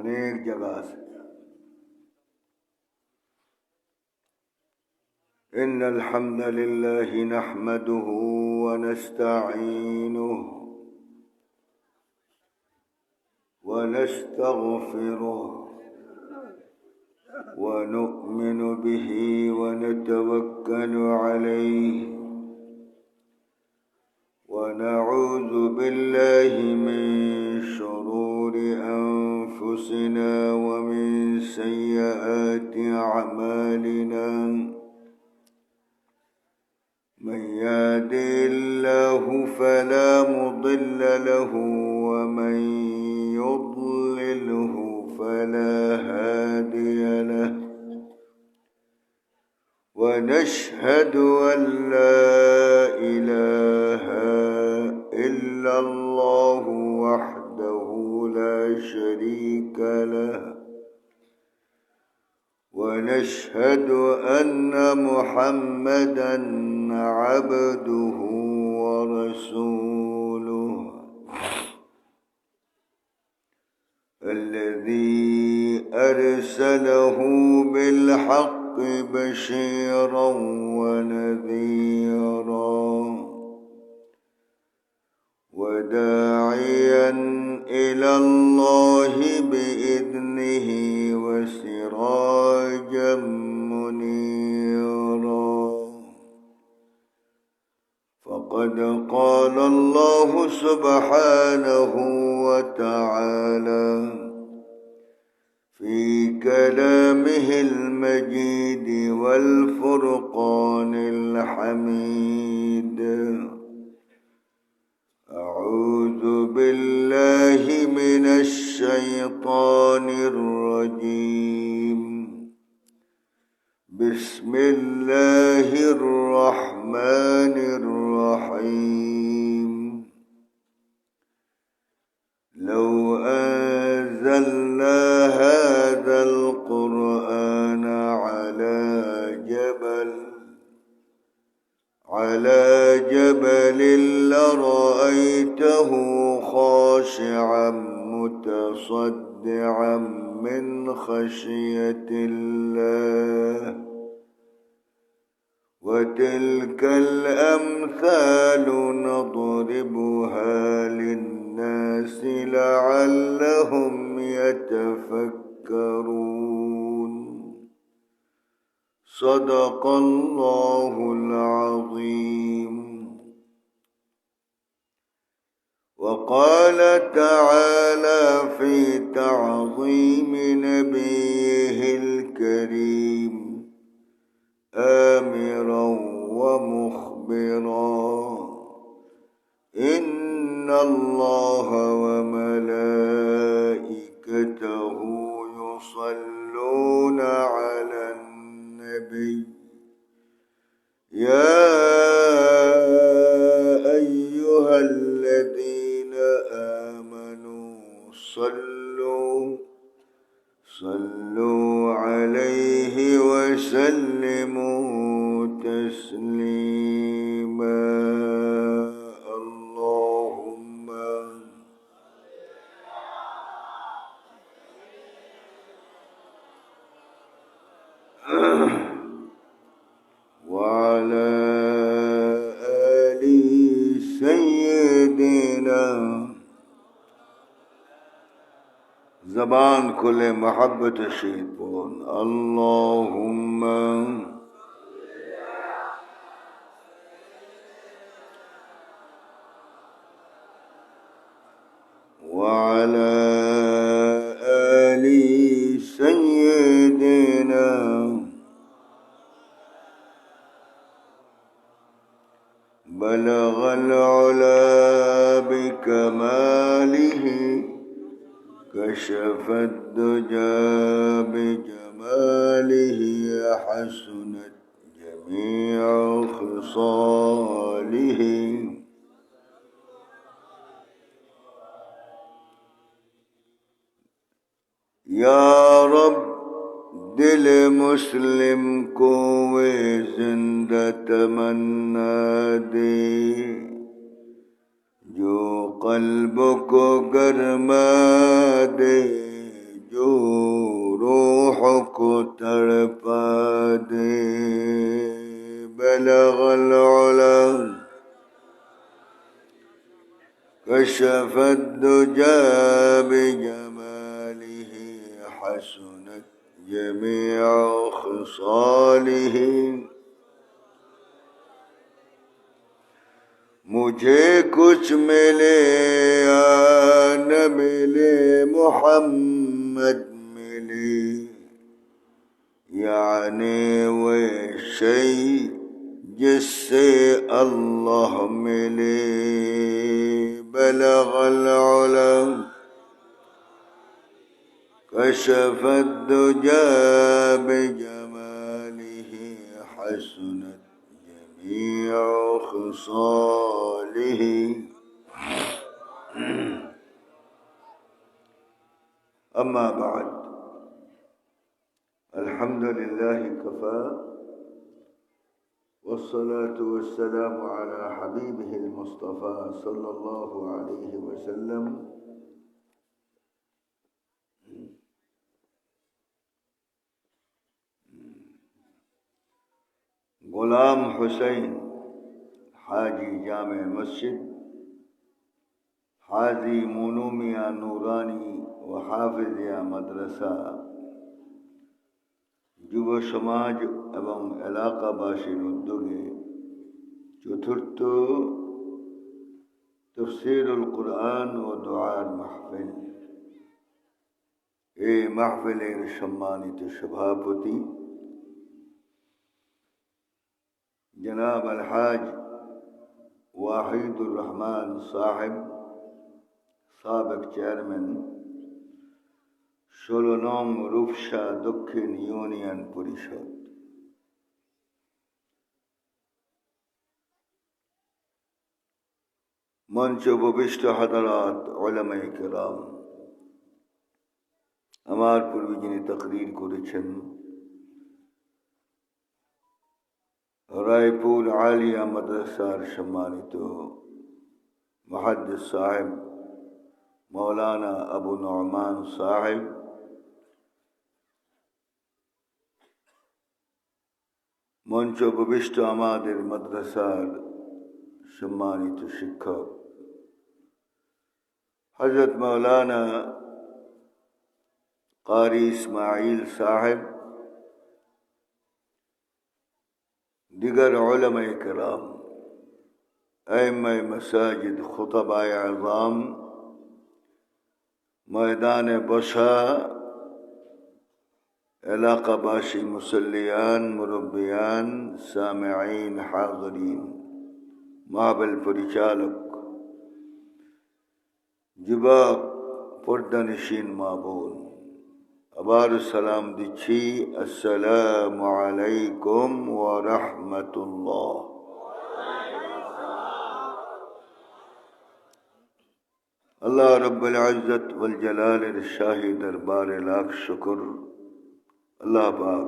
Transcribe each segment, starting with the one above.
अनेक जगह से। इन्नल हम्दलिल्लाहि नहमदुहु व नस्तईनुहु व नस्तगफिरुहु व नु'मिनु बिही व नतवक्कलु अलैहि व नऊज़ु बिल्लाहि मिन शुरूरि अनफुसिना व मिन सय्यिआति अअमालिना। मन यहदिहिल्लाहु फला मुदिल्ल लहु व मन युद्लिलहु फला हादिय लहु। व नशहदु अन ला इलाहा इल्लल्लाहु वहदहु ला शरीका लहु व नशहदु अन्न मुहम्मदन अब्दुहु व रसूलुहु अल्लज़ी अरसलहु बिल्हक़्क़ि बशीरन व नज़ीरा व दाइयन इलल्लाहि बिइज़्निहि व सिराजम मुनीरा। फ़क़द क़ाल अल्लाहु सुब्हानहु व तआला फ़ी कलामिहिल मजीद वल फ़ुरक़ानिल हमीद। अऊज़ु बिल्लाहि मिनश शैतानिर रजीम। बिस्मिल्लाहिर रहमानिर रहीम। लौ अंज़लना हाज़ल क़ुरआन अला जबलिन लरअयतहु ख़ाशिअन मुतसद्दिअन मिन ख़श्यतिल्लाह। व तिल्कल अम्सालु नضरिबुहा लिन्नासि लअल्लहुम यतफक्करून। सदक़ल्लाहुल अज़ीम। वक़ाल तआला फ़ी तअज़ीम नबिय्यिहिल करीम आमिरन व मुख़बिरन इन्नल्लाह व मलाइकतहु युसल्लूना अलन नबी या अय्युहल्लज़ीना आमनू सल्लू अलैहि व सल्लिमू तस्लीमा। अल्लाहुम्मा व अला आलि सय्यिदिना। ज़बान खुले मोहब्बत शहीद बोल। अल्लाहुम्मा व अला आलि सय्यिदिना। बलगल उला बिकमालिही कशफद दुजा बिजमालिही हसनत जमीअ ख़िसालिही। या रब दिल मुस्लिम को वे जिंदा तमन्ना दे जो कल्ब को गरमा दे, जो كشف الدجى بجماله حسنت جميع خصاله मुझे कुछ मिले या न मिले मोहम्मद मिले यानी वो शै जिससे अल्लाह मिले बलगल उलम कशफ दुजा बिजमालिही हसनत जमीअ खसालिही अम्मा बाद अल्हम्दुलिल्लाहि कफ़ा वस्सलातु वस्सलामु अला हबीबिहिल मुस्तफ़ा सल्लल्लाहु अलैहि वसल्लम गुलाम हुसैन हाजी जामे मस्जिद हाजी मुनुमिया नूरानी व हाफिजिया मदरसा যুব সমাজ এবং এলাকাবাসীর উদ্যোগে চতুর্থ তাফসীরুল কুরআন ও দুআর মাহফিল। এই মাহফিলের সম্মানিত সভাপতি জনাব আলহাজ ওয়াহিদুর রহমান সাহেব, সাবেক চেয়ারম্যান 16 নং রূপসা দক্ষিণ ইউনিয়ন পরিষদ, মঞ্চ উপবিষ্ট হাদারাত উলামায়ে কেরাম, আমার পূর্বে যিনি তাকরীর করেছেন রায়পুর আলিয়া মাদ্রাসার সম্মানিত মুহাদ্দিস সাহেব মৌলানা আবু নুমান সাহেব, মঞ্চ উপবিষ্ট আমাদের মাদ্রাসার সম্মানিত শিক্ষক হযরত মৌলানা কারি ইসমাইল সাহেব, দিগার উলামায়ে কেরাম, আইম্মায়ে মাসাজিদ, খুতাবায়ে আযম, ময়দানে বসা এলাকাবাসী, মুসল্লিয়ান, মুরব্বিয়ান, সামিঈন, হাযিরিন, মাহফিল পরিচালক, যুবক, পর্দানিশীন মা বোন, আবার সালাম দিচ্ছি, আসসালামু আলাইকুম ওয়া রাহমাতুল্লাহ। আল্লাহ রব্বুল ইজ্জত ওয়াল জালালের শাহী দরবারে লাখ শুকর। আল্লাহ পাক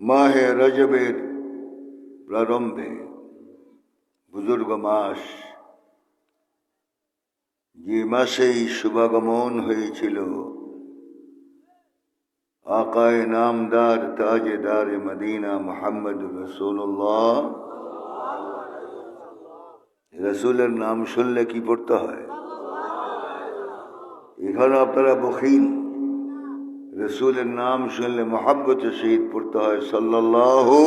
মাহে রজবের প্রারম্ভে বুজুর্গ মাস, যে মাসেই শুভাগমন হয়েছিল আকায়ে নামদার তাজেদার মদিনা মুহাম্মদুর রাসূলুল্লাহ। রসুলের নাম শুনলে কি পড়তে হয়? এখানে আপনারা বখিল, রসুলের নাম শুনলে মহাব্বতের সহিত পড়তে হয় সাল্লাল্লাহু।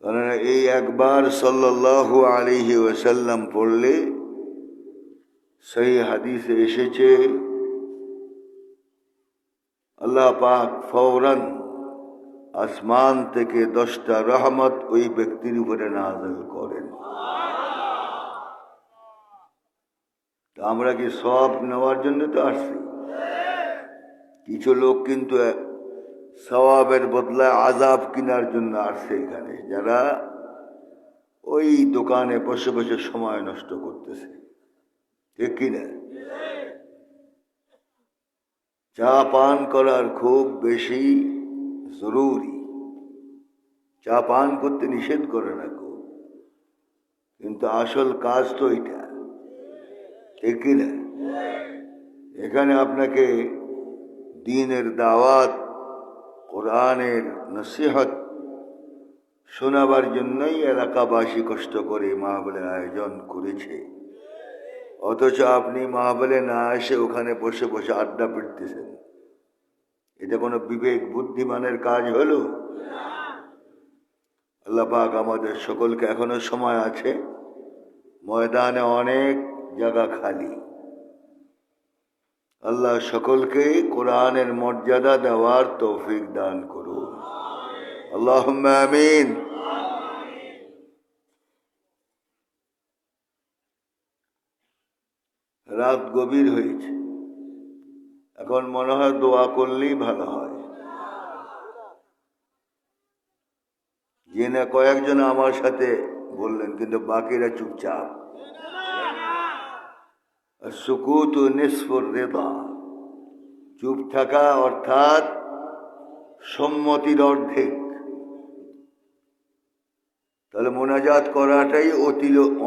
কারণ এই একবার সাল্লাল্লাহু আলাইহি ওয়াসাল্লাম পড়লে সহিহ হাদিসে এসেছে আল্লাহ পাক ফৌরান আসমান থেকে 10টা রহমত ওই ব্যক্তির উপরে নাযিল করেন। আমরা কি সওয়াব নেওয়ার জন্য তো আসছি? কিছু লোক কিন্তু সওয়াবের বদলায় আযাব কেনার জন্য আসছে এখানে, যারা ওই দোকানে বসে বসে সময় নষ্ট করতেছে, ঠিক কিনা? চা পান করার খুব বেশি জরুরি, চা পান করতে নিষেধ করে না কেউ, কিন্তু আসল কাজ তো এটা, ঠিক কিনা? এখানে আপনাকে দ্বীনের দাওয়াত, কোরআনের নসিহত শোনাবার জন্যই এলাকাবাসী কষ্ট করে মাহফিলের আয়োজন করেছে, অথচ আপনি মাহফিলে না এসে ওখানে বসে বসে আড্ডা পিটতেছেন। এটা কোনো বিবেক বুদ্ধিমানের কাজ হলো? আল্লাহ পাক আমাদের সকলকে, এখনো সময় আছে, ময়দানে অনেক জায়গা খালি, আল্লাহ সকলকে কোরআনের মর্যাদা দেওয়ার তৌফিক দান করুন, আল্লাহুম্মা আমিন। রাত গভীর হয়েছে, এখন মনে হয় দোয়া করলেই ভালো হয়। জেনে কয়েকজন আমার সাথে বললেন, কিন্তু বাকিরা চুপচাপ। সুকুত নিসফুর রিদা, চুপ থাকা অর্থাৎ সম্মতির অর্ধেক। তাহলে মোনাজাত করাটাই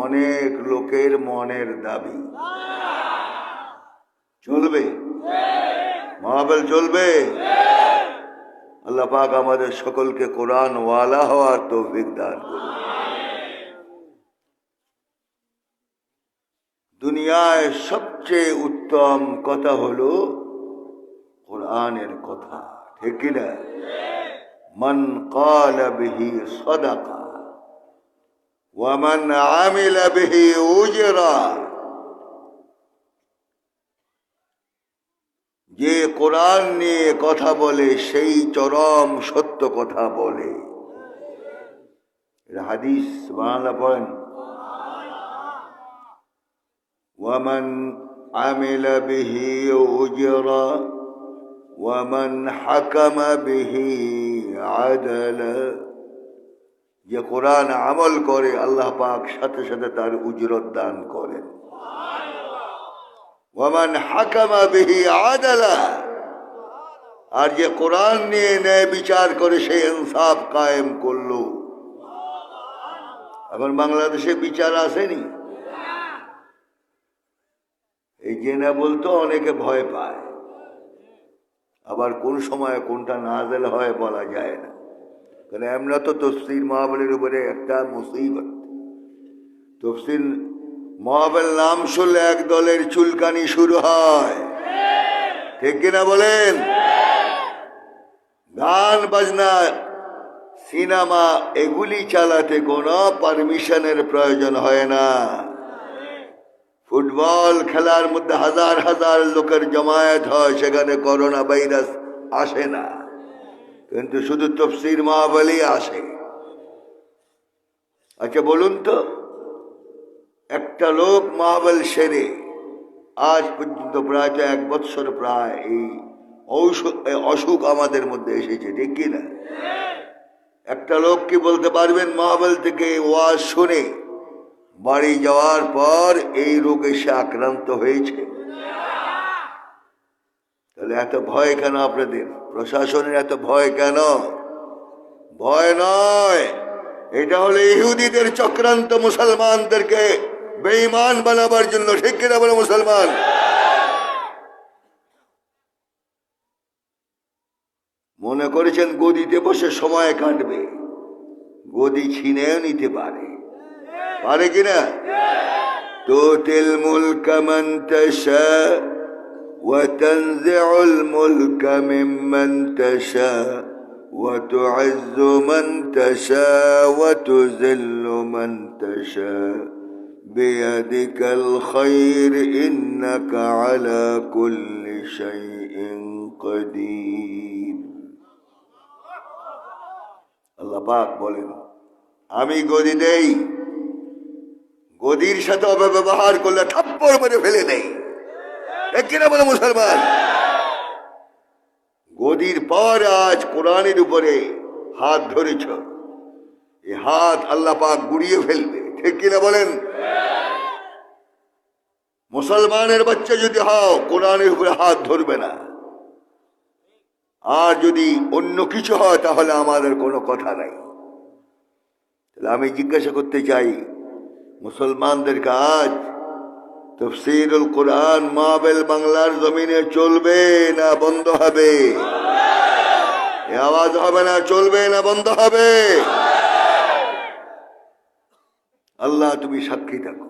অনেক লোকের মনের দাবি। চলবে মাহফিল, চলবে। আল্লাহ পাক আমাদের সকলকে কোরআন ওয়ালা হওয়ার তৌফিক দান করুন। দুনিয়ায় সবচেয়ে উত্তম কথা হলো কোরআনের কথা, ঠিক কিনা? মান ক্বালা বিহি সাদাকা ওয়া মান আমিলা বিহি উজরা। যে কোরআন নিয়ে কথা বলে সেই চরম সত্য কথা বলে। হাদিস সুবহানাল্লাহ পড়েন। ومن عمل به أجرا ومن حكم به عدلا। যে কোরআন আমল করে আল্লাহ পাক সাথে সাথে তার উজরত দান করেন। ওয়ামান হাকামা বিহি আদালা, আর যে কোরআন নিয়ে ন্যায় বিচার করে সে ইনসাফ কায়েম করলো। এখন বাংলাদেশে বিচার আসেনি, এই যে না বলতো অনেকে ভয় পায়, আবার কোন সময় কোনটা নাযিল হয় বলা যায় না। কারণ আমরা তো তাফসীর মাহফিলের উপরে একটা মুসিবত। তাফসীর মাহফিল নাম শুনলে এক দলের চুলকানি শুরু হয়, ঠিক কিনা বলেন? গান বাজনা, সিনেমা এগুলি চালাতে কোনো পারমিশনের প্রয়োজন হয় না। ফুটবল খেলার মধ্যে হাজার হাজার লোকের জমায়েত হয়, সেখানে করোনা ভাইরাস আসে না, কিন্তু শুধু তাফসীর মাহফিলই আসে। আচ্ছা বলুন তো, একটা লোক মাহফিল সেরে আজ পর্যন্ত প্রায় 1 বৎসর প্রায় এই অসুখ আমাদের মধ্যে এসেছে, ঠিক কিনা? একটা লোক কি বলতে পারবেন মাহফিল থেকে ওয়াজ শুনে বাড়ি যাওয়ার পর এই রোগে সে আক্রান্ত হয়েছে? তাহলে এত ভয় কেন আপনাদের? প্রশাসনের এত ভয় কেন? ভয় নয়, এটা হলো ইহুদিদের চক্রান্ত মুসলমানদেরকে বেঈমান বানাবার জন্য, ঠিক কিনা বলে মুসলমান? মনে করেছেন গদিতে বসে সময় কাটবে, গদি ছিনেও নিতে পারে, পারে কিনা? তুতিল মুলকা মান তাশা ওয়া তানজিউল মুলকা মিম্মান তাশা ওয়া তু'ইজ্জু মান তাশা ওয়া তুযিল্লু মান তাশা বিয়াদিকাল খায়র ইন্নাকা আলা কুল্লি শাইইন কাদির। আল্লাহ পাক বলেন, আমি গদি দেই, গদির সাথে অপব্যবহার করলে থাপ্পড় মেরে ফেলে দেই, ঠিক কিনা বলে মুসলমান? গদির পর আজ কোরআনের উপরে হাত ধরেছ, এই হাত আল্লাহ পাক গুড়িয়ে ফেলবে, ঠিক কিনা বলেন? মুসলমানের বাচ্চা যদি হও, কোরআনের উপরে হাত ধরবে না। আর যদি অন্য কিছু হয় তাহলে আমাদের কোনো কথা নাই। তাহলে আমি জিজ্ঞাসা করতে চাই মুসলমানদেরকে, আজ তাফসীরুল কোরআন মাহফিল বাংলার জমিনে চলবে না বন্ধ হবে? এ আওয়াজ হবে না, চলবে না বন্ধ হবে? আল্লাহ তুমি সাক্ষী থাকো।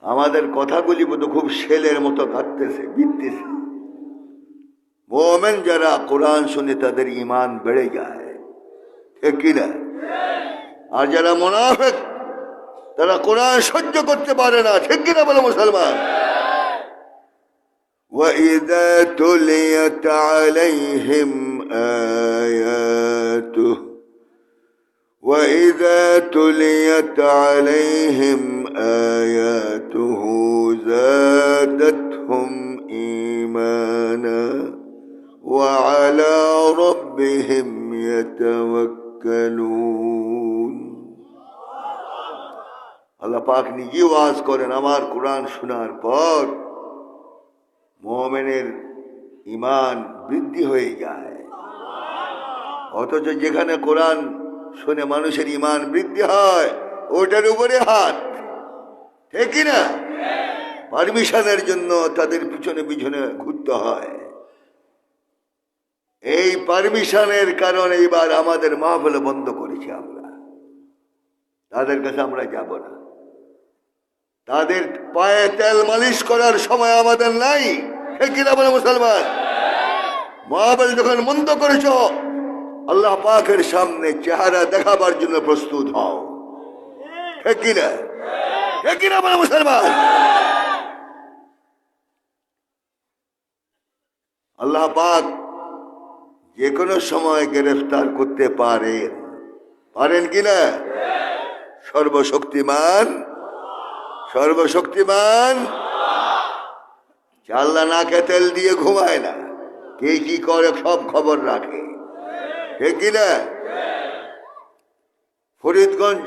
আমাদের কথাগুলি বোধ খুব শেলের মতো কাটতেছে, বিধতেছে। মুমিন যারা কোরআন শুনে তাদের ঈমান বেড়ে যায়, ঠিক কিনা? আর যারা মুনাফিক তারা কোরআন সহ্য করতে পারে না, ঠিক কিনা বলে মুসলমান? وَإِذَا تُلِيَتْ عَلَيْهِمْ آيَاتُهُ وَإِذَا تُلِيَتْ عَلَيْهِمْ آيَاتُهُ زَادَتْهُمْ إِيمَانًا وَعَلَى رَبِّهِمْ يَتَوَكَّلُونَ। আল্লাহ পাক নিজে ওয়াজ করেন, আমার কোরআন শোনার পর মুমিনের ঈমান বৃদ্ধি হয়ে যায়। অথচ যেখানে কোরআন শুনে মানুষের ঈমান বৃদ্ধি হয় ওটার উপরে হাত, ঠিক কিনা? পারমিশনের জন্য তাদের পিছনে পিছনে ঘুরতে হয়। এই পারমিশনের কারণে এবার আমাদের মাহফিল বন্ধ করেছি আমরা। তাদের কাছে আমরা যাব না। তাদের পায়ে তেল মালিশ করার সময় আমাদের নাই, ঠিক কিনা বলে মুসলমান? মাহফিল যখন বন্ধ করেছ আল্লাহ পাকের সামনে চেহারা দেখাবার জন্য প্রস্তুত হও, ঠিক কিনা? ঠিক কিনা বলে মুসলমান? আল্লাহ পাক যে কোনো সময় গ্রেফতার করতে পারেন, পারেন কিনা? সর্বশক্তিমান, সর্বশক্তিমান। আল্লাহ নাকে তেল দিয়ে ঘুমায় না, কে কি করে সব খবর রাখে, ঠিক কিনা? ফরিদগঞ্জ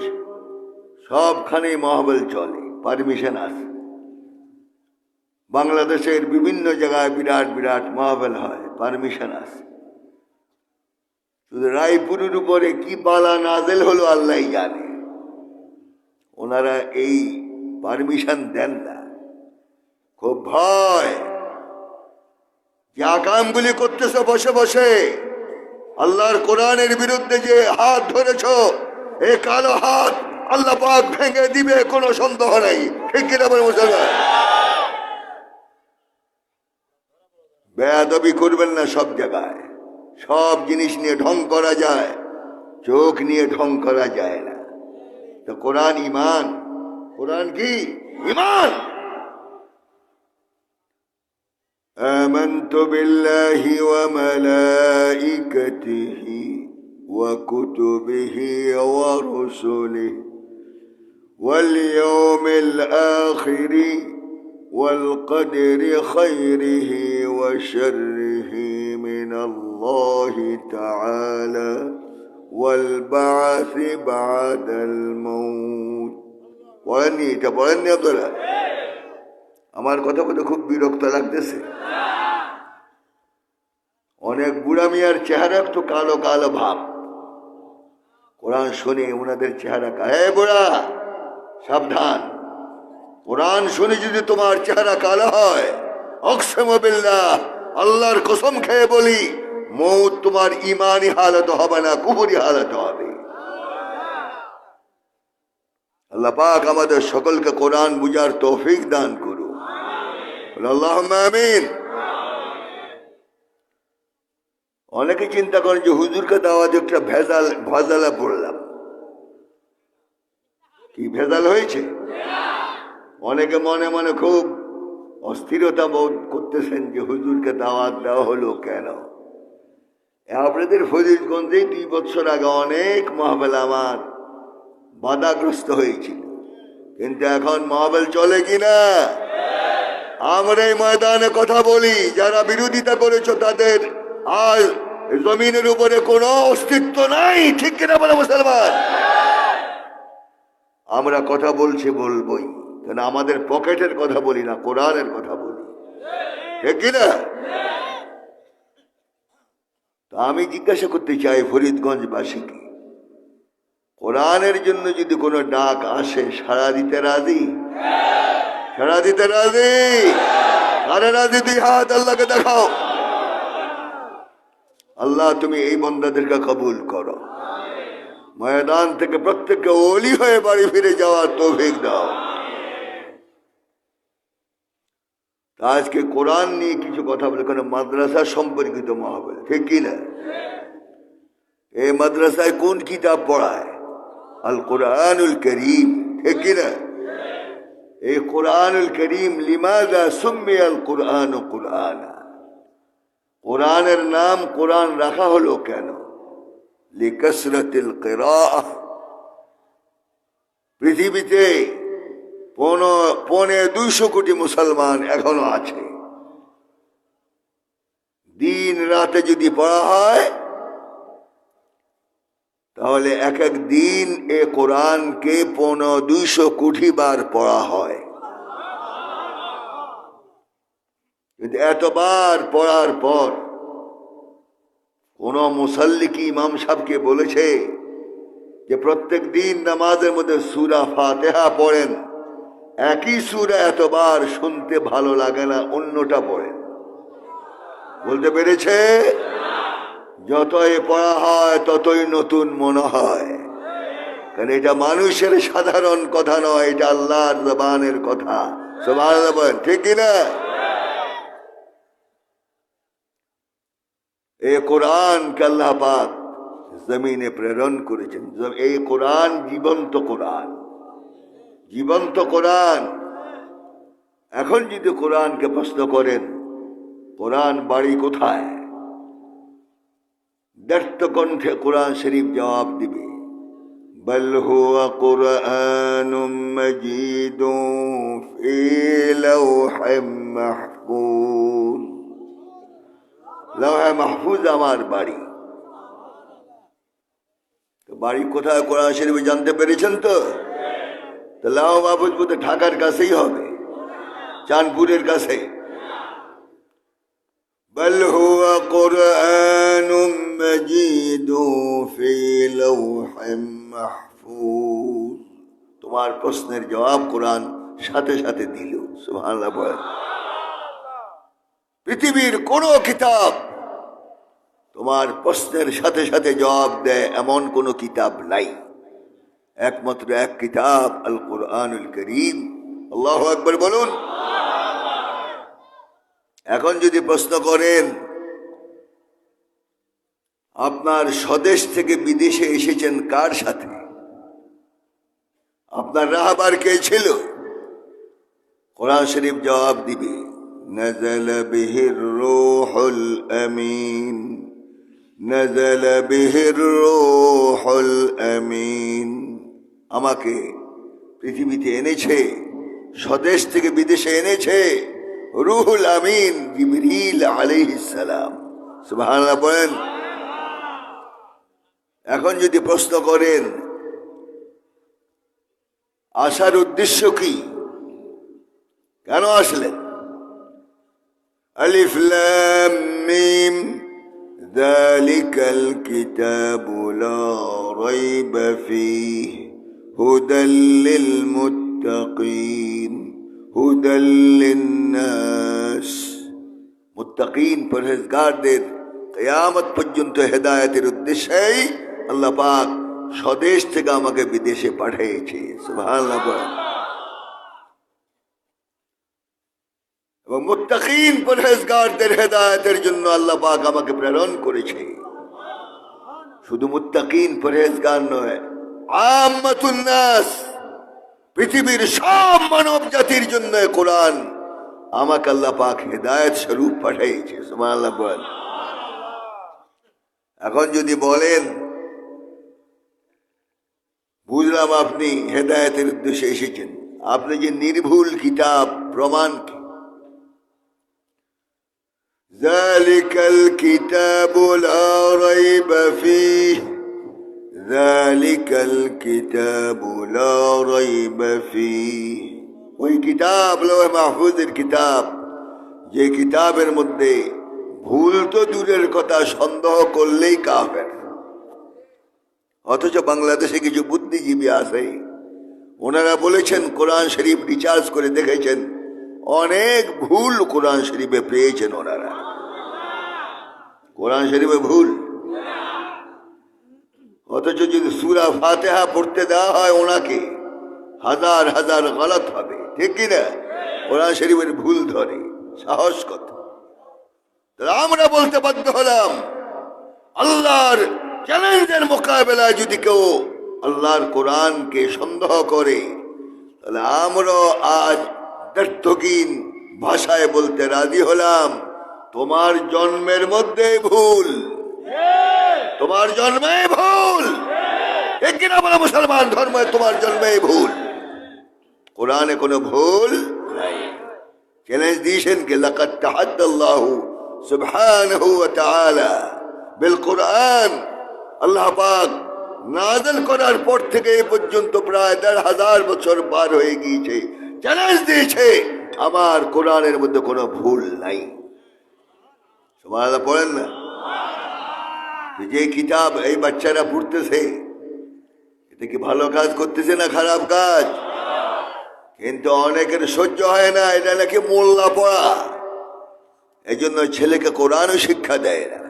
সবখানে মাহফিল চলে, পারমিশন আছে। বাংলাদেশের বিভিন্ন জায়গায় বিরাট বিরাট মাহফিল হয়, পারমিশন আছে। শুধু রায়পুরের উপরে কি বালা নাজেল হলো আল্লাহ জানে। ওনারা এই পারমিশন দেন না। খুব ভয় যে আকামগুলি করতেছ বসে বসে, আল্লাহর কোরআনের বিরুদ্ধে যে হাত ধরেছ, এ কালো হাত আল্লাহ পাক ভেঙে দিবে, কোনো সন্দেহ নাই, ঠিক কিনা বলে মুসলমান? বেয়াদবি করবেন না সব জায়গায়। সব জিনিস নিয়ে ঢং করা যায়, চোখ নিয়ে ঢং করা যায় না। তো কোরআন ঈমান, কোরআন কি? ঈমান। آمنت بالله وملائكته وكتبه ورسله واليوم الآخر والقدر خيره وشره من الله تعالى والبعث بعد الموت। পড়েননি এটা? পড়েননি আপনারা? আমার কথা বলতে খুব বিরক্ত লাগতেছে। অনেক বুড়া মিয়ার চেহারা একটু কালো কালো ভাব। কোরআন শুনে ওনাদের চেহারা, হে বুড়া সাবধান, কোরআন শুনে যদি তোমার চেহারা কালো হয়, আকসাম বিল্লাহ, আল্লাহর কসম খেয়ে বলি, মৌত তোমার ইমানি হালত হবে না, কুফরি হালত হবে। আল্লাহ পাক আমাদের সকলকে কোরআন বুঝার তৌফিক দান করুন, আল্লাহুম্মা আমিন। অনেকে চিন্তা করেন যে হুজুরকে দাওয়াত একটা ভেজালে পড়লাম। কি ভেজাল হয়েছে? অনেকে মনে মনে খুব অস্থিরতা বোধ করতেছেন যে হুজুরকে দাওয়াত দেওয়া হলো কেন। আপনাদের ফরিদগঞ্জে 2 বছর আগে অনেক মাহফিল আমার বাধাগ্রস্ত হয়েছিল, কিন্তু এখন মাহফিল চলে কিনা? আমরা এই ময়দানে কথা বলি, যারা বিরোধিতা করেছ তাদের আর জমিনের উপরে কোনো অস্তিত্ব নাই, ঠিক কিনা বলে মুসলমান? আমরা কথা বলছি, বলবই, কেন আমাদের পকেটের কথা বলি না, কোরআনের কথা বলি, ঠিক কিনা? তা আমি জিজ্ঞাসা করতে চাই ফরিদগঞ্জবাসীকে, কোরআনের জন্য যদি কোনো ডাক আসে সাড়া দিতে রাজি? সাড়া দিতে রাজি? আরে রাজি? 2 হাত আল্লাহকে দেখাও। আল্লাহ তুমি এই বন্দাদেরকে কবুল করো। ময়দান থেকে প্রত্যেককে ওলি হয়ে বাড়ি ফিরে যাওয়ার তৌফিক দাও। আজকে কোরআন নিয়ে কিছু কথা বলে, কারণ মাদ্রাসা সম্পর্কিত মহাবল, ঠিক কিনা? এই মাদ্রাসায় কোন কিতাব পড়ায়? আল কোরআনুল করিম, ঠিক কিনা? এই কোরআনুল করিম লিমাযা সুম্মিয়া আল কোরআন কোরআন, কোরআনের নাম কোরআন রাখা হলো কেন? লিকাসরাতিল কিরাআহ। পৃথিবীতে 250 কোটি মুসলমান এখনো আছে। দিন রাতে যদি পড়া হয় তাহলে এক এক দিন এ কোরআনকে 250 কোটি বার পড়া হয়। কিন্তু এতবার পড়ার পর কোন মুসাল্লি কি ইমাম সাহেবকে বলেছে যে প্রত্যেক দিন নামাজের মধ্যে সূরা ফাতিহা পড়েন, একই সূরা এতবার শুনতে ভালো লাগে না, অন্যটা পড়েন? বলতে পেরেছে? যতই পড়া হয় ততই নতুন মনে হয়, কারণ এটা মানুষের সাধারণ কথা নয়, এটা আল্লাহর জবানের কথা। সুবহানাল্লাহ বলেন, ঠিক কিনা? এই কোরআনকে আল্লাহ পাক জমিনে প্রেরণ করেছেন। এই কোরআন জীবন্ত কোরআন, জীবন্ত কোরআন। এখন যদি কোরআনকে প্রশ্ন করেন কোরআন বাড়ি কোথায়, ব্যর্থ কণ্ঠে কোরআন শরীফ জবাব দিবে, বল হুয়া কুরআনুম মাজিদুন ফি লাওহিম মাহফুজ। লাওহে মাহফুজ আমার বাড়ি। বাড়ি কোথায় কোরআন শরীফে জানতে পেরেছেন তো? লাওহে মাহফুজ বলতে ঢাকার কাছেই হবে, চাঁদপুরের কাছে। বল হুয়া কুরআনুম মাজিদুন ফি লাওহিম মাহফুজ। তোমার প্রশ্নের জবাব কোরআন সাথে সাথে দিল। সুবহানাল্লাহ বলেন। পৃথিবীর কোন কিতাব তোমার প্রশ্নের সাথে সাথে জবাব দেয় এমন কোন কিতাব নাই, একমাত্র এক কিতাব আল কোরআনুল করিম। আল্লাহু আকবার বলুন। এখন যদি প্রশ্ন করেন আপনার স্বদেশ থেকে বিদেশে এসেছেন কার সাথে, আপনার রাহবার কে ছিল? কোরআন শরীফ জবাব দিবে, نزل به الروح الأمين نزل به الروح الأمين। আমাকে পৃথিবীতে এনেছে, স্বদেশ থেকে বিদেশে এনেছে রুহুল আমিন জিবরিল আলাইহিস সালাম। সুবহানাল্লাহ বলেন। এখন যদি প্রশ্ন করেন আসার উদ্দেশ্য কি, কেন আসলেন? আলিফ লাম মিম যালিকাল কিতাবু লা রাইবা ফীহি হুদাল লিল মুত্তাকিন হুদাল লিন-নাস। মুত্তাকিন পরহেজগারদের কিয়ামত পর্যন্ত হেদায়েতের উদ্দেশ্যেই আল্লাহ পাক স্বদেশ থেকে আমাকে বিদেশে পাঠিয়েছে। সুবহানাল্লাহ বলেন। এবং মুত্তাকিন পরহেজগারদের হেদায়েতের জন্য আল্লাহ পাক আমাকে প্রেরণ করেছে। শুধু মুত্তাকিন পরহেজগার নয়, আম্মাতুন নাস, পৃথিবীর সব মানব জাতির জন্য কোরআন আমাকে আল্লাহ পাক হেদায়েত স্বরূপ পাঠিয়েছে। সুবহানাল্লাহ বলেন। এখন যদি বলেন বুঝলাম আপনি হেদায়েতের উদ্দেশ্যে এসেছেন, আপনি যে নির্ভুল কিতাব প্রমাণ কি? যালিকাল কিতাবু লা রাইবা ফীহি যালিকাল কিতাবু লা রাইবা ফীহি। ওই কিতাব লৌহে মাহফুজের কিতাব, যে কিতাবের মধ্যে ভুল তো দূরের কথা, সন্দেহ করলেই কাফের। অথচ বাংলাদেশে কিছু বুদ্ধিজীবী আছে, ওনারা বলেছেন কোরআন শরীফ রিসার্চ করে দেখেছেন, অনেক ভুল কোরআন শরীফে পেয়েছেন ওনারা। কোরআন শরীফে ভুল অথচ যদি সূরা ফাতিহা পড়তে দেওয়া হয় ওনাকে, হাজার হাজার গলত হবে, ঠিক কিনা? কোরআন শরীফের ভুল ধরে, সাহস কত! আমরা বলতে বাধ্য হলাম, আল্লাহর চ্যালেঞ্জের মোকাবেলায় যদি কেউ আল্লাহর কোরআনকে সন্দেহ করে, তাহলে আমরা আজ ব্যর্থহীন ভাষায় বলতে রাজি হলাম, তোমার জন্মের মধ্যে ভুল, তোমার জন্মে ভুল, ঠিক কিনা বলে মুসলমান ধর্মে? তোমার জন্মে ভুল, কোরআনে কোনো ভুল নাই। চ্যালেঞ্জ দিয়েছেন কে? লাকাদ তাহাদ্দাল্লাহু সুবহানাহু ওয়া তাআলা বিল কোরআন। আল্লাহ পাক নাযিল করার পর থেকে এই পর্যন্ত প্রায় ১৫০০ বছর পার হয়ে গিয়েছে, চ্যালেঞ্জ দিয়েছে আমার কোরআনের মধ্যে কোনো ভুল নাই। সুবহানাল্লাহ পড়েন না? যে কিতাব এই বাচ্চারা পড়তেছে, এটা কি ভালো কাজ করতেছে না খারাপ কাজ? কিন্তু অনেকের সহ্য হয় না, এটা নাকি মোল্লা পড়া, এই জন্য ছেলেকে কোরআনও শিক্ষা দেয় না।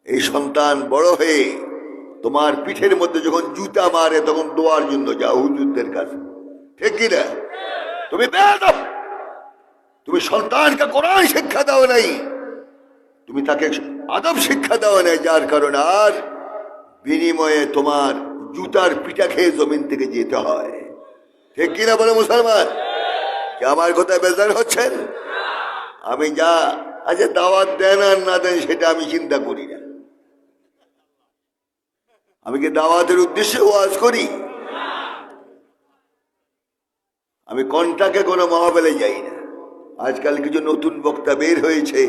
এই সন্তান বড় হয়ে তোমার পিঠের মধ্যে যখন জুতা মারে তখন দোয়ার জন্য যাও হুজুরদের কাছে, ঠিক কিনা? তুমি বেয়াদব, তুমি সন্তানকে কোরআন শিক্ষা দাও নাই, তুমি তাকে আদব শিক্ষা দাও নাই, যার কারণে আর বিনিময়ে তোমার জুতার পিঠা খেয়ে জমিন থেকে যেতে হয়, ঠিক কিনা বলে মুসলমান? কি আমার কথা বেজার হচ্ছেন? আমি যা আচ্ছা দাওয়াত দেন আর না দেন সেটা আমি চিন্তা করি না। আমি কি দাওয়াতের উদ্দেশ্যে ওয়াজ করি? আমি কন্টাকে কোনো মহাবেলে যাই না। আজকাল কিছু নতুন বক্তা বের হয়েছে,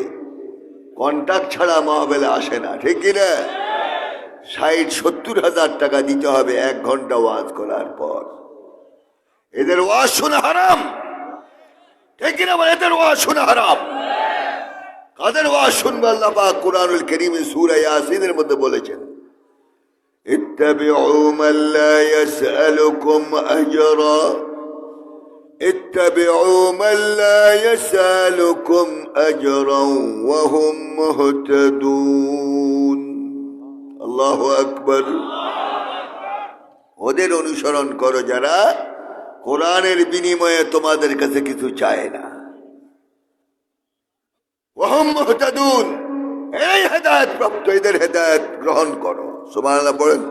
কন্টাক্ট ছাড়া মহাবেলে আসে না, ঠিক কিনা? ৬০-৭০ হাজার টাকা দিতে হবে ১ ঘন্টা ওয়াজ করার পর। এদের ওয়াজ শোনা হারাম, ঠিক কিনা? এদের ওয়াজ শোনা হারাম। কাদের ওয়াজ শুনবে? আল্লাহ পাক কুরআনুল কারীমে সূরা ইয়াসিনের মধ্যে বলেছেন, ইত্তাবিউ মান লা ইয়াসআলুকুম আজরা, ইত্তাবিউ মান লা ইয়াসআলুকুম আজরান ওয়া হুম মুহতাদুন। আল্লাহু আকবার। ওদের অনুসরণ করো যারা কোরআনের বিনিময়ে তোমাদের কাছে কিছু চায় না। ওয়াহুম মুহতাদুন, এই হেদায়েত প্রাপ্ত, এদের হেদায়েত গ্রহণ করো। সুবহানাল্লাহ বলেন।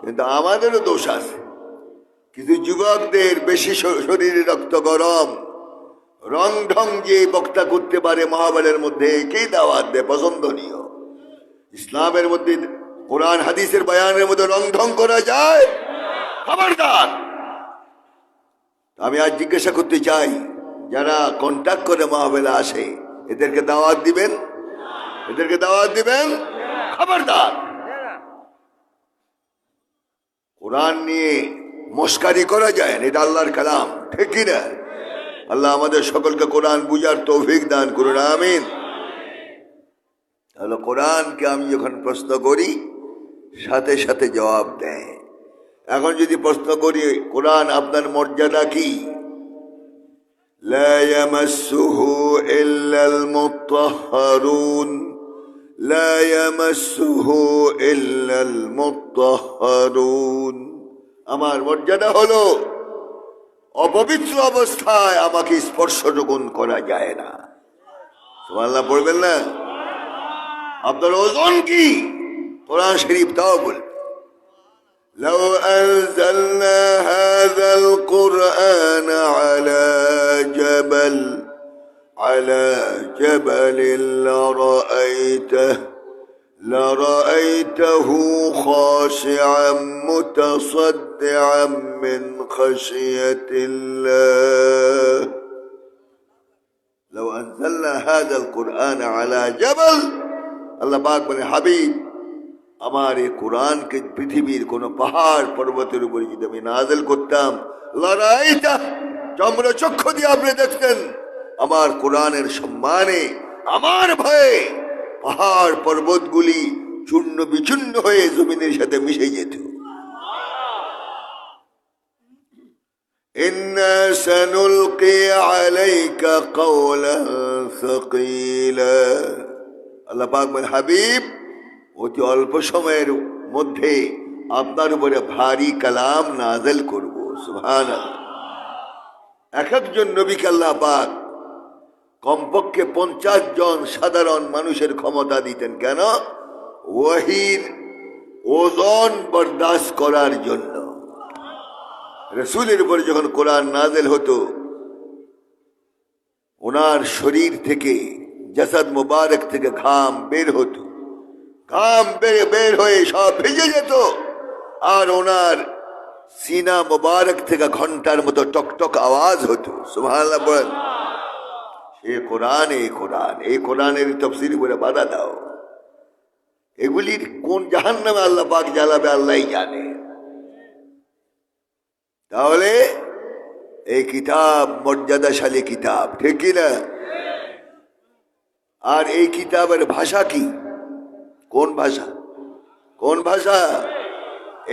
কিন্তু আমাদেরও দোষ আছে, কিছু যুবকদের বেশি শরীরে রক্ত গরম, রং ঢং যে বক্তা করতে পারে মহাবেলের মধ্যে একেই দাওয়াত দেয় পছন্দনীয়। ইসলামের মধ্যে কোরআন হাদিসের বয়ানের মধ্যে রং ঢং করা যায়? খবরদার। আমি আজ জিজ্ঞাসা করতে চাই, যারা কন্ট্যাক্ট করে মহাবেলা আসে এদেরকে দাওয়াত দিবেন? এদেরকে দাওয়াত দিবেন? খবরদার। কোরআন নিয়ে মস্কারি করা যায় না, এটা আল্লাহর কালাম, ঠিক কিনা? আল্লাহ আমাদের সকলকে কোরআন বুঝার তৌফিক দান করুন, আমিন। তাহলে কোরআনকে আমি যখন প্রশ্ন করি সাথে সাথে জবাব দেয়। এখন যদি প্রশ্ন করি কোরআন আপনার মর্যাদা কি? লা ইয়ামাসসুহু ইল্লাল মুতাহহারুন, লা ইয়ামাসসুহু ইল্লাল মুতাহহারুন। আমার মর্যাদা হলো অপবিত্র অবস্থায় আমাকে স্পর্শযোগ্য করা যায় না। সুবহানাল্লাহ পড়বেন না? আপনার ওজন কি? কোরআন শরীফ তাও বল, لو أنزلنا هذا القرآن على جبل لرأيته خاشعا متصدعا من خشية الله لو أنزلنا هذا القرآن على جبل। আল্লাহ পাক বলে, হাবিব আমার এই কোরআনকে পৃথিবীর কোন পাহাড় পর্বতের উপরে যদি আমি নাযিল করতাম, লড়াইটা চক্ষু দিয়ে আপনি দেখতেন আমার কোরআনের সম্মানে, আমার ভয়ে পাহাড় পর্বতগুলি চূর্ণ বিচূর্ণ হয়ে জমিনের সাথে মিশে যেত। ইন্না সানুলকি আলাইকা কাওলান সাকিলা। আল্লাহ পাক বলেন, হাবিব অতি অল্প সময়ের মধ্যে আপনার উপরে ভারী কালাম নাযিল করব। সুবহানাল্লাহ। এক একজন নবীকে আল্লাহ পাক কমপক্ষে 50 জন সাধারণ মানুষের ক্ষমতা দিতেন। কেন? ওয়াহির ওজন বরদাস্ত করার জন্য। রাসূলের উপর যখন কোরআন নাযিল হতো, ওনার শরীর থেকে, জাসাদ মুবারক থেকে ঘাম বের হতো, ঘাম বের হয়ে সব ভিজে যেত, আর ওনার সিনা মুবারক থেকে ঘন্টার মতো টকটক আওয়াজ হতো। সুবহানাল্লাহ বলেন। এই কোরআনের তাফসীর করে বাধা দাও। এগুলির কোন জাহান্নামে আল্লাহ পাক জ্বালাবে আল্লাহই জানে। তাহলে এই কিতাব মর্যাদাশালী কিতাব, ঠিক কি না? আর এই কিতাবের ভাষা কি? কোন ভাষা? কোন ভাষা?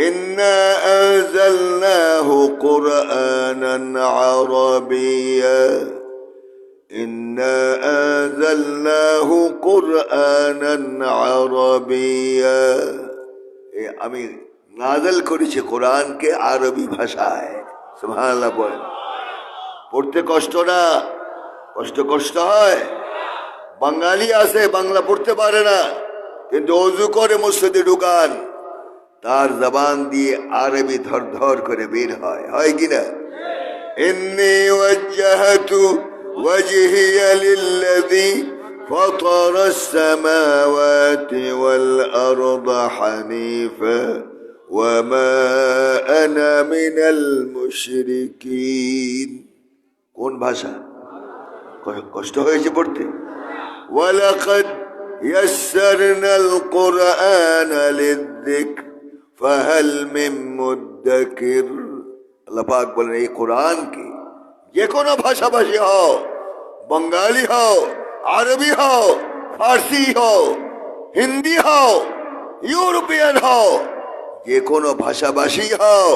ইন্না আনজালনাহু কুরআনান আরাবিয়্যা, ইন্না আনজালনাহু কুরআনান আরাবিয়্যা। আমি নাযিল করেছি কোরআনকে আরবি ভাষায়। সুবহানাল্লাহ বলেন। পড়তে কষ্ট না? কষ্ট হয়। বাঙালি আছে বাংলা পড়তে পারে না, কিন্তু ওযু করে মসজিদে ঢুকান, তার জবান দিয়ে আরবি ধর করে বের হয়, হয় কিনা? ইন্নী ওয়াজ্জাহতু ওয়াজহিয়া লিল্লাযী ফাতারাস সামাওয়াতি ওয়াল আরদা হানিফা ওয়া মা আনা মিনাল মুশরিকিন। কোন ভাষা? কষ্ট হয়েছে পড়তে? ওয়ালাকাদ ইয়াসসারনাল কুরআনা লিযযিকর ফাহাল মিন মুদ্দাকির। আল্লাহ পাক বলেন, এই কোরআনকে যে কোনো ভাষাভাষী হও, বাঙালি হও, আরবি হও, ফার্সি হও, হিন্দি হও, ইউরোপিয়ান হও, যে কোনো ভাষাভাষী হও,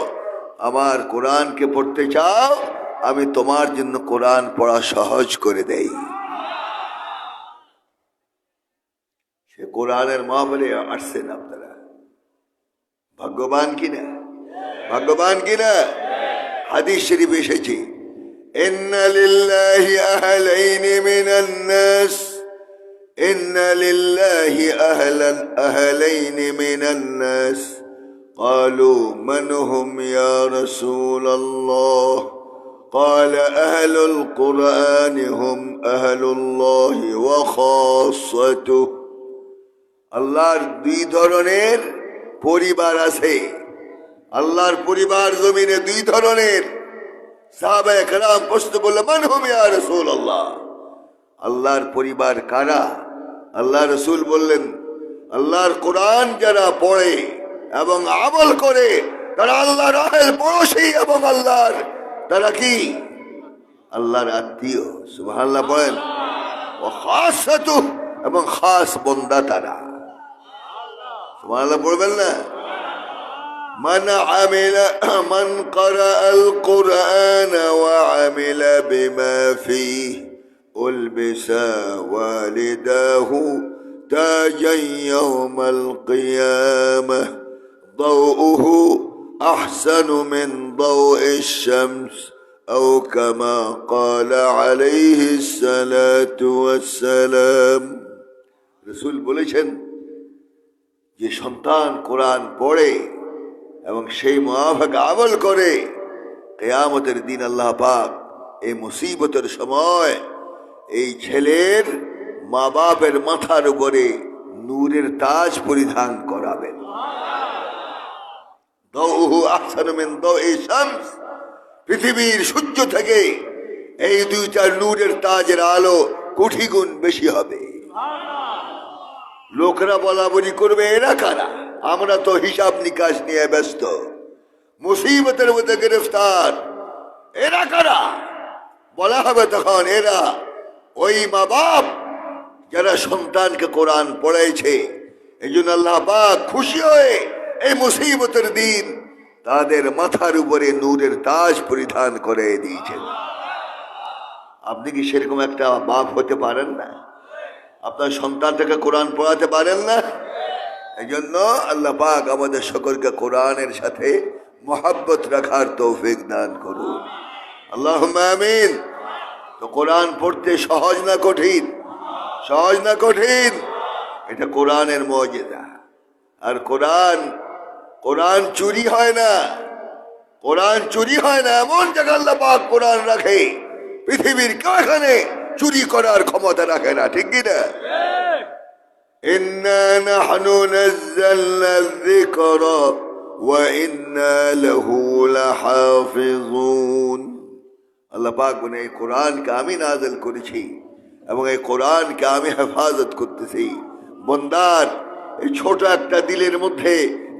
আমার কোরআনকে পড়তে চাও, আমি তোমার জন্য কোরআন পড়া সহজ করে দেই। সে কোরআনের মাহফিলে আসছেন আপনারা, ভাগ্যবান কিনা? ভাগ্যবান কিনা? হাদিস শরীফ এসেছে, ইন্না লিল্লাহি আহলাইনি মিনান নাস, ইন্না লিল্লাহি আহলাইনি মিনান নাস। قالوا من هم يا رسول الله؟ قال أهل القرآن هم أهل الله وخاصته। আল্লাহর দুই ধরনের পরিবার আছে। আল্লাহর পরিবার জমিনে দুই ধরনের। সাহাবায়ে কেরাম প্রশ্ন করলেন, মান হুম ইয়া রাসূলুল্লাহ? আল্লাহর পরিবার কারা? আল্লাহ রাসূল বললেন, আল্লাহর কোরআন যারা পড়ে এবং আমল করে তারা আল্লাহর আহল পড়োশী এবং আল্লাহর তারা কি? আল্লাহর আত্মীয়। সুবহানাল্লাহ বলেন। ওয়া খাসাতুহু, এবং খাস বান্দা তারা। সুবহানাল্লাহ বলবেন না? মান ক্বারাআল কুরআন ওয়া আমিলা বিমা ফীহি উলবিসা ওয়ালিদাহু তাজান ইয়াওমাল কিয়ামাহ ضوءه أحسن من ضوء الشمس أو كما قال عليه الصلاة والسلام। রাসূল বলেছেন, যে সন্তান কোরআন পড়ে এবং সেই মুআফাক আমল করে, কিয়ামতের দিন আল্লাহ পাক এই মুসিবতের সময় এই ছেলের মা বাপের মাথার উপরে নূরের তাজ পরিধান করাবেন। পৃথিবীর সূর্য থেকে এই দুইটা নূরের তাজের আলো কোটি গুণ বেশি হবে। লোকরা বলা বলি করবে, এরা কারা? আমরা তো হিসাব নিকাশ নিয়ে ব্যস্ত, মুসিবতের মধ্যে গ্রেফতার, এরা কারা? বলা হবে তখন, এরা ওই মা বাপ যারা সন্তানকে কোরআন পড়াইছে। এই জন্য আল্লাহ পাক খুশি হয়ে এই মুসিবতের দিন তাদের মাথার উপরে নূরের তাজ পরিধান করে দিয়েছেন। আপনি কি সেরকম একটা বাপ হতে পারেন না? আপনার সন্তানটাকে কোরআন পড়াতে পারেন না? এই জন্য আল্লাহ পাক আমাদের সকলকে কোরআনের সাথে মোহাব্বত রাখার তৌফিক দান করুন, আল্লাহুম্মা আমিন। তো কোরআন পড়তে সহজ না কঠিন? সহজ না কঠিন? এটা কোরআনের মুজিজা। আর কোরআন চুরি হয় না, কোরআন চুরি হয় না। এমন জায়গা আল্লাহ পাক কোরআন রাখে, পৃথিবীর কেউ এখানে চুরি করার ক্ষমতা রাখে না, ঠিক কি না? ইন্না নাহনু নাযালনা যিকরা ওয়া ইন্না লাহু লাহাফিজুন। আল্লাহ পাক বলেন, এই কোরআনকে আমি নাযিল করেছি এবং এই কোরআনকে আমি হেফাজত করতেছি। বন্দার এই ছোট একটা দিলের মধ্যে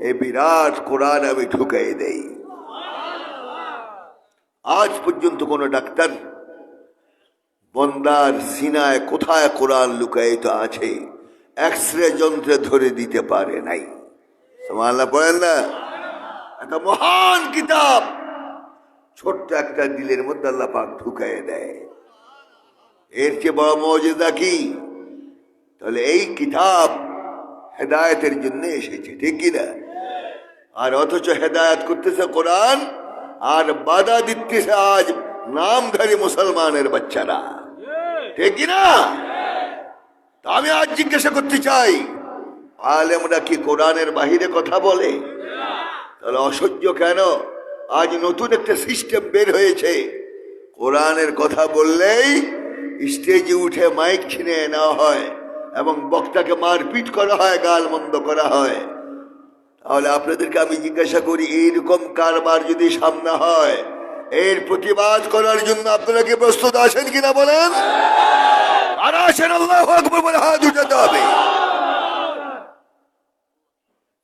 এই বিরাট কোরআন আমি ঢুকাই দেই। আজ পর্যন্ত কোন ডাক্তার বন্দার সিনায় কোথায় কোরআন লুকায়িত আছে এক্সরে যন্ত্রে ধরে দিতে পারে নাই। সুবহানাল্লাহ পড়েন না? একটা মহান কিতাব ছোট্ট একটা দিলের মধ্যে আল্লাহ পাক ঢুকাই দেয়। এর চেয়ে বড় মুজিজা কি? তাহলে এই কিতাব হেদায়েতের জন্য এসেছে, ঠিক কিনা? আর অথচ হেদায়েত করতেছে কোরআন, আর বাধা দিতেছে আজ নামধারী মুসলমানের বাচ্চারা, ঠিক কিনা? তা আমি আজ জিজ্ঞাসা করতে চাই, আলেমরা কি কোরআনের বাহিরে কথা বলে? তাহলে অসহ্য কেন? আজ নতুন একটা সিস্টেম বের হয়েছে, কোরআনের কথা বললেই স্টেজে উঠে মাইক ছিনিয়ে নেওয়া হয় এবং বক্তাকে মারপিট করা হয়, গাল মন্দ করা হয়। তাহলে আপনাদেরকে আমি জিজ্ঞাসা করি, এইরকম কারবার যদি সামনে হয়, এর প্রতিবাদ করার জন্য আপনারা কি প্রস্তুত আছেন কিনা বলেন? আর আছেন? আল্লাহু আকবার বলে হাত উঠাতে হবে।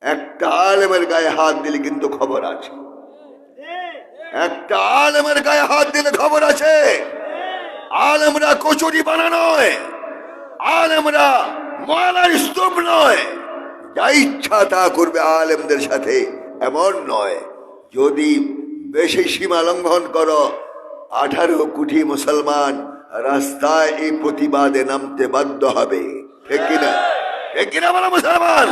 একটা আলেমের গায়ে হাত দিলে কিন্তু খবর আছে, একটা আলেমের গায়ে হাত দিলে খবর আছে। আলেমরা কচুরি বানা নয়, আলেমরা ময়লার স্তূপ নয়, যা ইচ্ছা তা করবে আলেমদের সাথে এমন নয়। যদি বেশি সীমা লঙ্ঘন করো, 18 কোটি মুসলমান রাস্তায় এই প্রতিবাদে নামতে বাধ্য হবে, ঠিক কিনা? ঠিক কিনা বলো মুসলমান?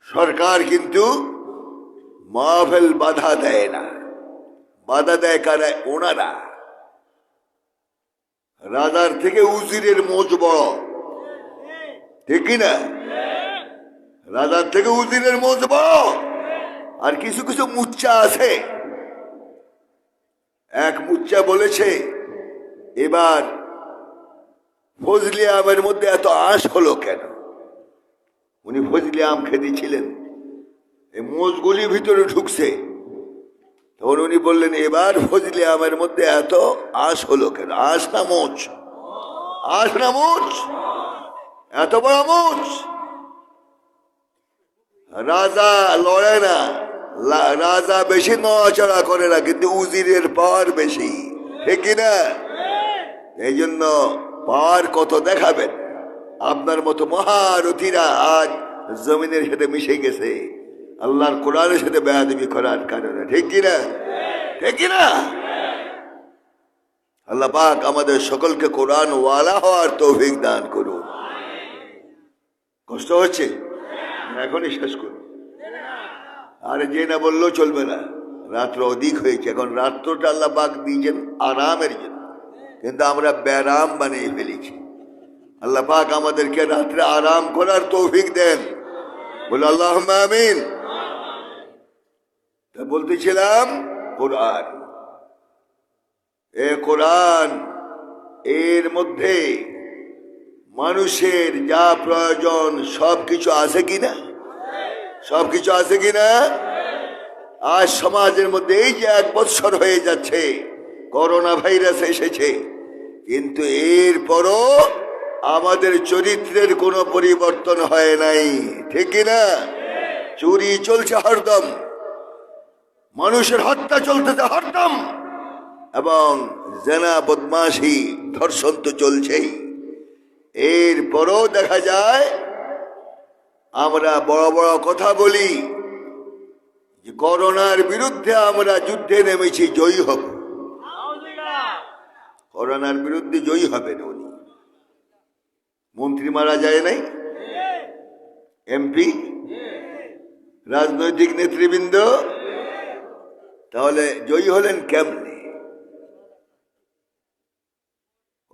সরকার কিন্তু মাহফিল বাধা দেয় না, বাধা দেয় কারা? ওনারা। রাজার থেকে উজিরের মোজ বড়, ঠিক কিনা? রাজার থেকে উজিরের মোজ বড়। আর কিছু কিছু মুচ্চা আছে, এক মুচ্চা বলেছে, এবার ফজলি আমের মধ্যে এত আঁশ হলো কেন? উনি ফজলি আম খেতেছিলেন, এই মোজগুলি ভিতরে ঢুকছে, তখন উনি বললেন, এবার ফজলি আমের মধ্যে এত আঁশ হলো কেন? আঁশ না মোচ? আঁশ না মোচ? এত বড় মোচ। রাজা লড়ে না, রাজা বেশি নড়াচড়া করে না, কিন্তু উজিরের পাওয়ার বেশি, ঠিক কিনা? এই জন্য পাওয়ার কত দেখাবেন? আপনার মতো মহারথীরা আজ জমিনের সাথে মিশে গেছে আল্লাহর কোরআনের সাথে বেয়াদবি করার কারণে, ঠিক কিনা? ঠিক কিনা? আল্লাহ পাক আমাদের সকলকে কোরআন ওয়ালা হওয়ার তৌফিক দান করুন। কষ্ট হচ্ছে? এখনই শেষ করুন। আরে যে না বললেও চলবে না, রাত্র অধিক হয়েছে। এখন রাত্রটা আল্লাহ পাক দিয়েছেন আরামের জন্য, কিন্তু আমরা ব্যারাম বানিয়ে ফেলেছি। আল্লাহ পাক আমাদেরকে রাত্রে আরাম করার তৌফিক দেন, বলে আল্লাহুম্মা আমিন। তা বলতেছিলাম কোরআন, কোরআন এর মধ্যে মানুষের যা প্রয়োজন সবকিছু আছে কিনা? সবকিছু আছে কিনা? আজ সমাজের মধ্যে এই যে 1 বছর হয়ে যাচ্ছে করোনা ভাইরাস এসেছে, কিন্তু এরপরও আমাদের চরিত্রের কোনো পরিবর্তন হয় নাই, ঠিক কিনা? চুরি চলছে হরদম, মানুষের হত্যা চলতেছে হরদম, এবং জেনা বদমাশি ধর্ষণ তো চলছেই। এরপরও দেখা যায় আমরা বড় বড় কথা বলি যে করোনার বিরুদ্ধে আমরা যুদ্ধে নেমেছি, জয়ী হব। করোনার বিরুদ্ধে জয়ী হবেন উনি। মন্ত্রী মারা যায় নাই, এমপি, রাজনৈতিক নেতৃবৃন্দ, তাহলে জয়ী হলেন কেমনে?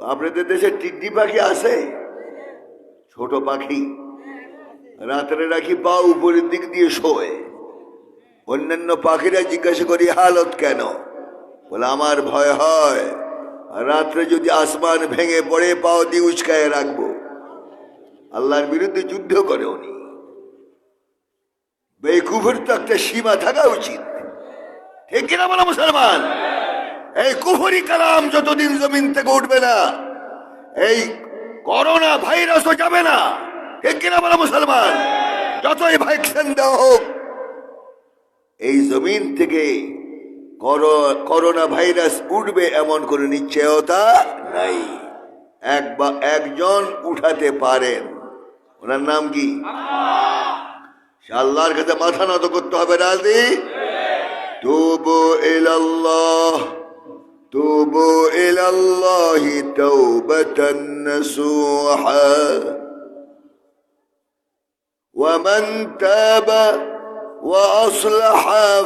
আপনাদের দেশে টিডি পাখি আছে, ছোট পাখি, রাত্রে রাখি পা উপরের দিক দিয়ে শোয়। অন্যান্য পাখিরা জিজ্ঞাসা করি হালত কেন? বলে আমার ভয় হয় রাত্রে যদি আসমান ভেঙে পড়ে পাও দিয়ে উচকায় রাখবো। আল্লাহর বিরুদ্ধে যুদ্ধ করে উনি। বেকুফের তো একটা সীমা থাকা উচিত, ঠিক কিনা বলো মুসলমান? এই কুফরি কালাম যতদিন জমিন থেকে উঠবে না, এই করোনা ভাইরাসও যাবে না, ঠিক কিনা বলো মুসলমান? যতই ভ্যাকসিন দেওয়া হোক, এই জমিন থেকে করোনা ভাইরাস উঠবে এমন কোন নিশ্চয়তা নাই। একজন উঠাতে পারেন, ওনার নাম কি? আল্লাহর কাছে মাথা নত করতে হবে। রাজি? তুবু ইলাল্লাহ, তুবু ইলাল্লাহি তাওবাতান নাসুহা ওয়া মান তাবা وأصلح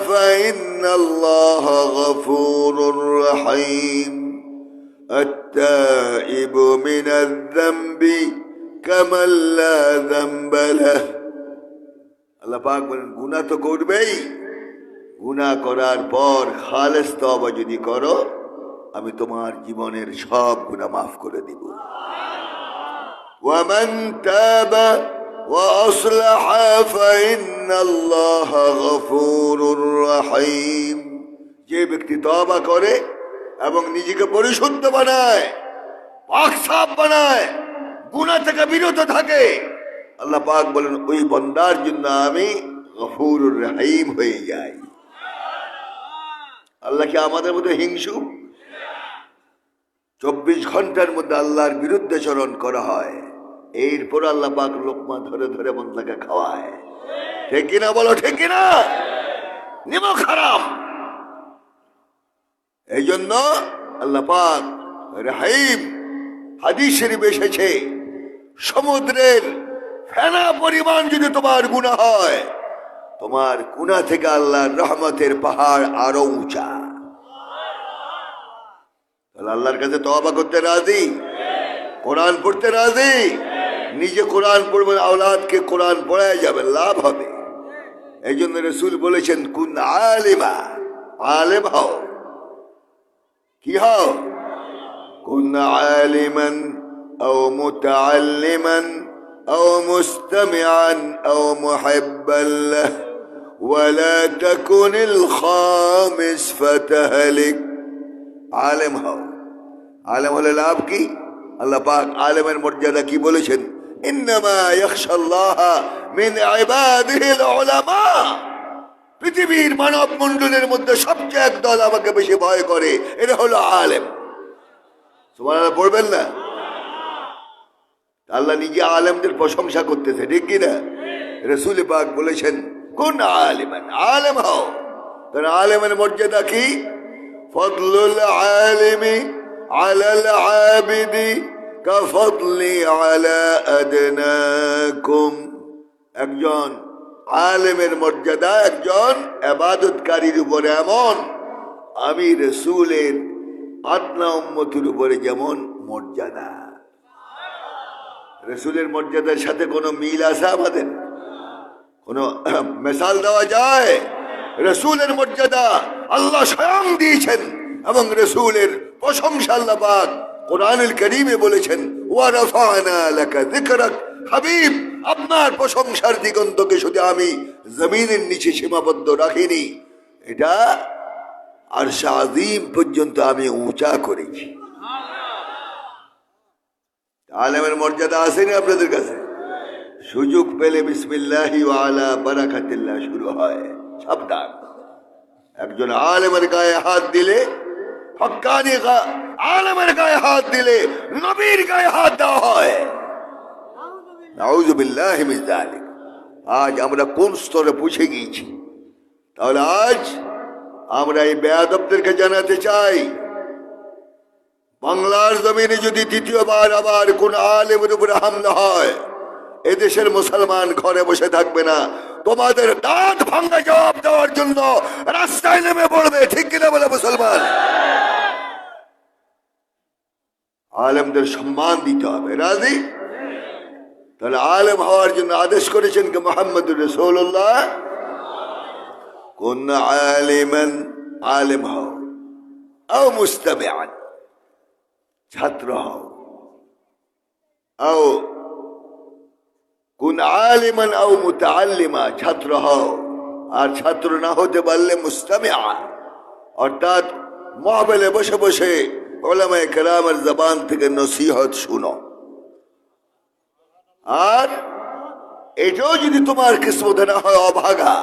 فإن الله غفور رحيم التائب من الذنب كمن لا ذنب له। আল্লাহ পাক বলেন গুনাহ তো করবেই, গুনাহ করার পর খালেস তওবা যদি করো আমি তোমার জীবনের সব গুনাহ মাফ করে দিব। ওয়া মান তাবা وأصلح فإن الله غفور رحيم। যে ব্যক্তি তওবা করে এবং নিজেকে পরিশুদ্ধ বানায়, পাক সাফ বানায়, গুনাহ থেকে বিরত থাকে, আল্লাহ পাক বলেন ওই বান্দার জন্য আমি গফুরুর রহিম হয়ে যাই। আল্লাহ কি আমাদের মধ্যে হিংসু? 24 ঘন্টার মধ্যে আল্লাহর বিরুদ্ধে চরণ করা হয়, এরপর আল্লাহ পাক লোকমা ধরে ধরে বন্দাকে খাওয়ায়, ঠিক কিনা বলো? ঠিক কিনা? নিমক হারাম। এই জন্য আল্লাহ পাক রহিম। হাদিস শরীফে এসেছে সমুদ্রের ফেনা পরিমাণ যদি তোমার গুনাহ হয়, তোমার গুনাহ থেকে আল্লাহর রহমতের পাহাড় আরো উঁচা। তাহলে আল্লাহর কাছে তওবা করতে রাজি, কোরআন পড়তে রাজি, নিজে কোরআন পড়বেন, আওলাদকে কোরআন পড়ায় যাবে, লাভ হবে। এই জন্য রাসূল বলেছেন কুন আলিমা, আলেম হও। কি হও? কুন আলিমান আও মুতাআল্লিমান আও মুস্তামিআন আও মুহিব্বান লাহ ওয়া লা তাকুনিল খামিস ফাতাহলিক। আলেম হও। আলেম হলে লাভ কি? আল্লাহ পাক আলেমের মর্যাদা কি বলেছেন? ইন্নামা ইয়াখশাল্লাহ মিন ইবাদিহিল উলামা। পৃথিবীর মানব মণ্ডলের মধ্যে সবচেয়ে একদল আমাকে বেশি ভয় করে, এরা হলো আলেম। সুবহানাল্লাহ পড়বেন না? আল্লাহ নিজে আলেমদের প্রশংসা করতেছে, ঠিক কিনা? রাসূল পাক বলেছেন কুন আলিমান, আলেম হও। কারণ আলেমের মর্যাদা কি? ফদলুল আলিমি আলাল আবিদি কাফদলি আলা আদনাকুম। একজন আলেমের মর্যাদা একজন ইবাদতকারীর উপরে এমন, আমি রাসূলের আদনা উম্মতের উপরে যেমন মর্যাদা। রাসূলের মর্যাদার সাথে কোনো মিল আছে আমাদের? কোনো মিসাল দেওয়া যায়? রাসূলের মর্যাদা আল্লাহ স্বয়ং দিয়েছেন এবং রাসূলের প্রশংসা আল্লাহ পাক কোরআনুল কারীমে বলেছেন ওয়া রাফা'না লাকা যিকরাক। হাবিব, আপনার প্রশংসার দিগন্তকে শুধু আমি জমিনের নিচে সীমাবদ্ধ রাখিনি, এটা আরশ আযীম পর্যন্ত আমি উঁচা করেছি। আলেমের মর্যাদা আছে না আপনাদের কাছে? সুযোগ পেলে বিসমিল্লাহি ওয়া আলা বারাকাতিল্লাহ শুরু হয়। সাবধান, একজন আলেমের গায়ে হাত দিলে, হক্কানি আলেমের গায়ে হাত দিলে নবীর গায়ে হাত দেওয়া হয়। নাউযু বিল্লাহি মিন যালিক। আজ আমরা কোন স্তরে পৌঁছে গিয়েছি? তাহলে আজ আমরা এই বেয়াদবদেরকে জানাতে চাই, বাংলার জমিনে যদি দ্বিতীয়বার আবার কোন আলেমের উপরে হামলা হয়, এদেশের মুসলমান ঘরে বসে থাকবে না, তোমাদের দাঁত ভাঙা জবাব দেওয়ার জন্য রাস্তায় নেমে পড়বে। ঠিক কিনা বলে মুসলমান? আলেমদের সম্মান দিতে হবে। রাজি? তাহলে আলেম হওয়ার জন্য আদেশ করেছেন কে? মুহাম্মদুর রাসূলুল্লাহ। কুন আলিমান, আলেম হও, আও মুস্তামিআন, ছাত্র হও, আও কুন আলিমান আও মুতাআল্লিমা, ছাত্র হও, আর ছাত্র না হতে পারলে মুস্তামিআ, অর্থাৎ মাহফিলে বসে বসে উলামায়ে কেরামের জবান থেকে নসিহত শুনো। আর এটাও যদি তোমার কিসমতে না হয় অভাগা,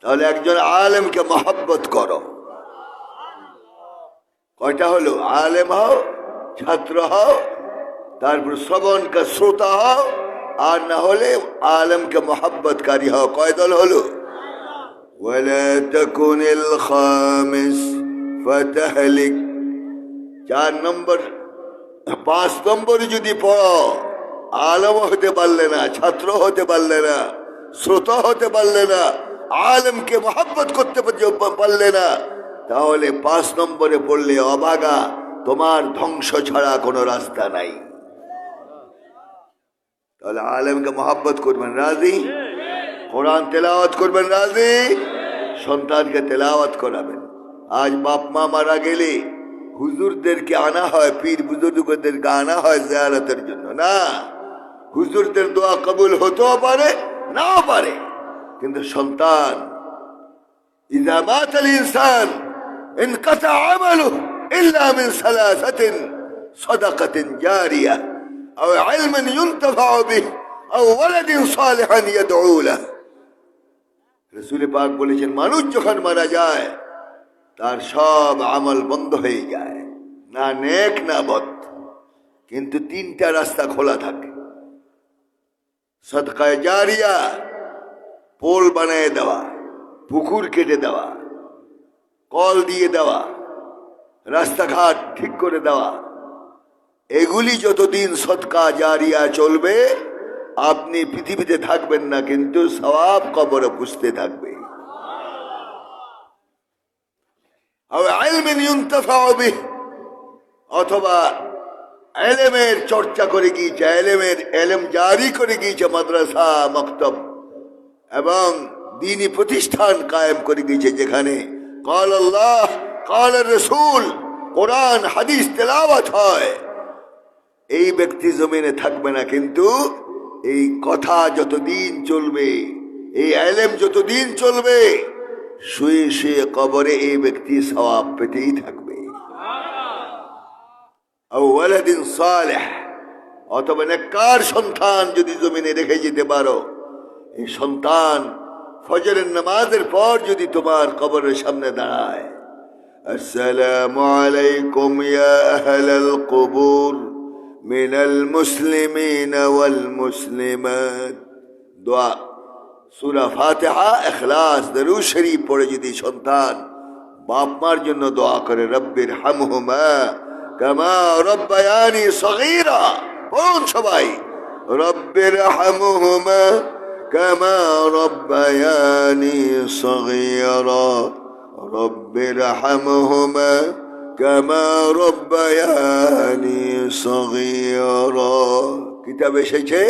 তাহলে একজন আলেমকে মহব্বত করো। কয়টা হলো? আলেম হও, ছাত্র হও, তারপর শ্রবণকে শ্রোতা হও, আর না হলে আলেমকে মহব্বতকারী হও। কয় দল হলো? ওয়ালা তাকুনিল খামিস ফাতাহলিক। 4 নম্বর 5 নম্বরে যদি পড়ো, আলেম হতে পারলে না, ছাত্র হতে পারলে না, শ্রোতা হতে পারলে না, আলেমকে মহব্বত করতে পারলে না, তাহলে 5 নম্বরে পড়লে অভাগা, তোমার ধ্বংস ছাড়া কোনো রাস্তা নাই। তাহলে আলেমকে মহব্বত করবেন। রাজি? কোরআন তেলাওয়াত করবেন। রাজি? সন্তানকে তেলাওয়াত করাবেন। আজ বাপ মা মারা গেলে হুজুরদেরকে আনা হয়, পীর বুজুর্গদেরকে আনা হয় জিয়ারতের জন্য। না, হুজুরদের দোয়া কবুল হতেও পারে, নাও পারে, কিন্তু সন্তান ইযা মাতাল ইনসান ইনকাতা আমালুহু ইল্লা মিন সালাসাতিন সাদাকাতিন জারিয়া আও ইলমিন ইউনতাফাউ বিহি আও ওয়ালাদিন সালিহান ইয়াদউ লাহু। রাসূল পাক বলেছেন, মানুষ যখন মারা যায় তার সব আমল বন্ধ হয়ে যায়, না নেক না বদ, কিন্তু 3টা রাস্তা খোলা থাকে। সদকায়ে জারিয়া, পোল বানিয়ে দেওয়া, পুকুর কেটে দেওয়া, কল দিয়ে দেওয়া, রাস্তাঘাট ঠিক করে দেওয়া, এগুলি যতদিন সদকা জারিয়া চলবে আপনি পৃথিবীতে থাকবেন না, কিন্তু সওয়াব কবরে পুষতে থাকবে। অথবা এলেমের চর্চা করে গিয়েছে, এলেম জারি করে গিয়েছে, মাদ্রাসা মক্তব এবং দ্বীনি প্রতিষ্ঠান কায়েম করে গিয়েছে, যেখানে কাল আল্লাহ কাল রাসূল, কোরআন হাদিস তেলাওয়াত হয়। এই ব্যক্তি জমিনে থাকবে না, কিন্তু এই কথা যতদিন চলবে, এই এলেম যতদিন চলবে, শুয়ে শুয়ে কবরে এই ব্যক্তি সওয়াব পেতেই থাকবে। আও ওয়ালাদিন সালেহ, অথবা নেককার সন্তান যদি জমিনে রেখে যেতে পারো, এই সন্তান ফজরের নামাজের পর যদি তোমার কবরের সামনে দাঁড়ায়, আসসালামু আলাইকুম ইয়া আহলাল কুবুর মিনাল মুসলিমিন ওয়াল মুসলিমাত, দোয়া সূরা ফাতিহা, ইখলাস, দরুদ শরীফ পড়ে যদি সন্তান বাপ মার জন্য দোয়া করে, রব্বির হামহুমা কামা রব্বায়ানি সগীরা, বলুন সবাই, রব্বির হামহুমা কামা রব্বায়ানি সগীরা, রব্বির হামহুমা কামা রব্বায়ানি সগীরা। কিতাবে এসেছে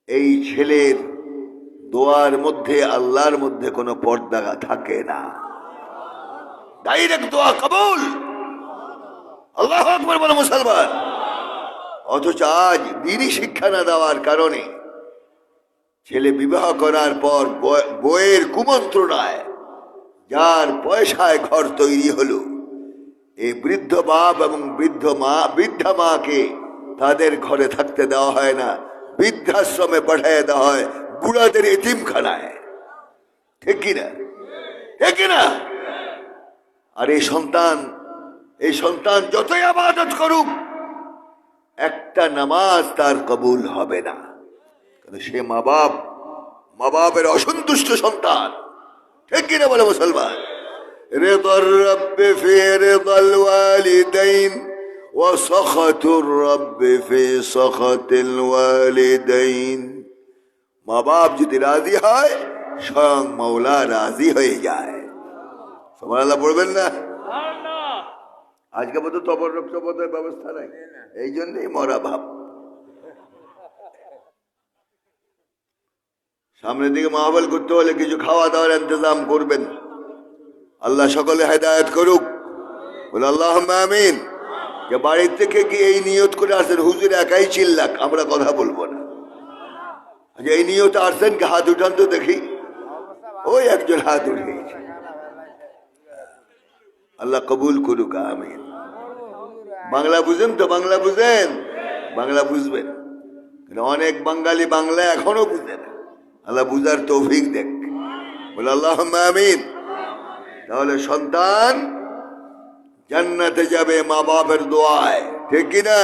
এই ছেলের দোয়ার মধ্যে আল্লাহর মধ্যে কোনো পর্দা থাকে না, ডাইরেক্ট দোয়া কবুল। আল্লাহু আকবার বলে মুসলমান। অথচ আজ দ্বীনি শিক্ষা না দেওয়ার কারণে ছেলে বিবাহ করার পর বইয়ের কুমন্ত্রণায় যার পয়সায় ঘর তৈরি হলো, এই বৃদ্ধ বাপ এবং বৃদ্ধা মাকে তাদের ঘরে থাকতে দেওয়া হয় না, বৃদ্ধাশ্রমে পাঠিয়ে দেওয়া হয়, বুড়াদের এতিমখানায়। ঠিক কিনা? ঠিক কিনা? আর এই সন্তান যতই ইবাদত করুক, একটা নামাজ তার কবুল হবে না, কারণ সে মা বাপের অসন্তুষ্ট সন্তান। ঠিক কিনা বলে মুসলমান? রিদার রাব্বি ফি রিদাল ওয়ালিদাইন وسخط الرب في سخط الوالدين মা বাপ যদি রাজি হয় স্বয়ং মওলা রাজি হয়ে যায় সুবহানাল্লাহ পড়বেন না আজকে বোধ তবরক তবদের ব্যবস্থা নাই এই জন্যই মরা ভাব সামনের দিকে মাহফিল করতে হলে কিছু খাওয়া দাওয়ার ইন্তজাম করবেন আল্লাহ সকলে হেদায়েত করুক বলে আল্লাহুম্মা আমিন যে বাড়ি থেকে কি এই নিয়ত করে আসেন হুজুর একাই চিল্লাক আমরা কথা বলবো না এই নিয়ত আসছেন কি হাত উঠান তো দেখি ওই একজন হাত উঠিয়েছে আল্লাহ কবুল করুক আমিন বাংলা বুঝেন তো বাংলা বুঝেন বাংলা বুঝবেন অনেক বাঙালি বাংলা এখনো বুঝে না আল্লাহ বুঝার তৌফিক দেখ বলে আল্লাহুম্মা আমিন তাহলে সন্তান জান্নাতে যাবে মা বাপের দোয়ায় ঠিক কিনা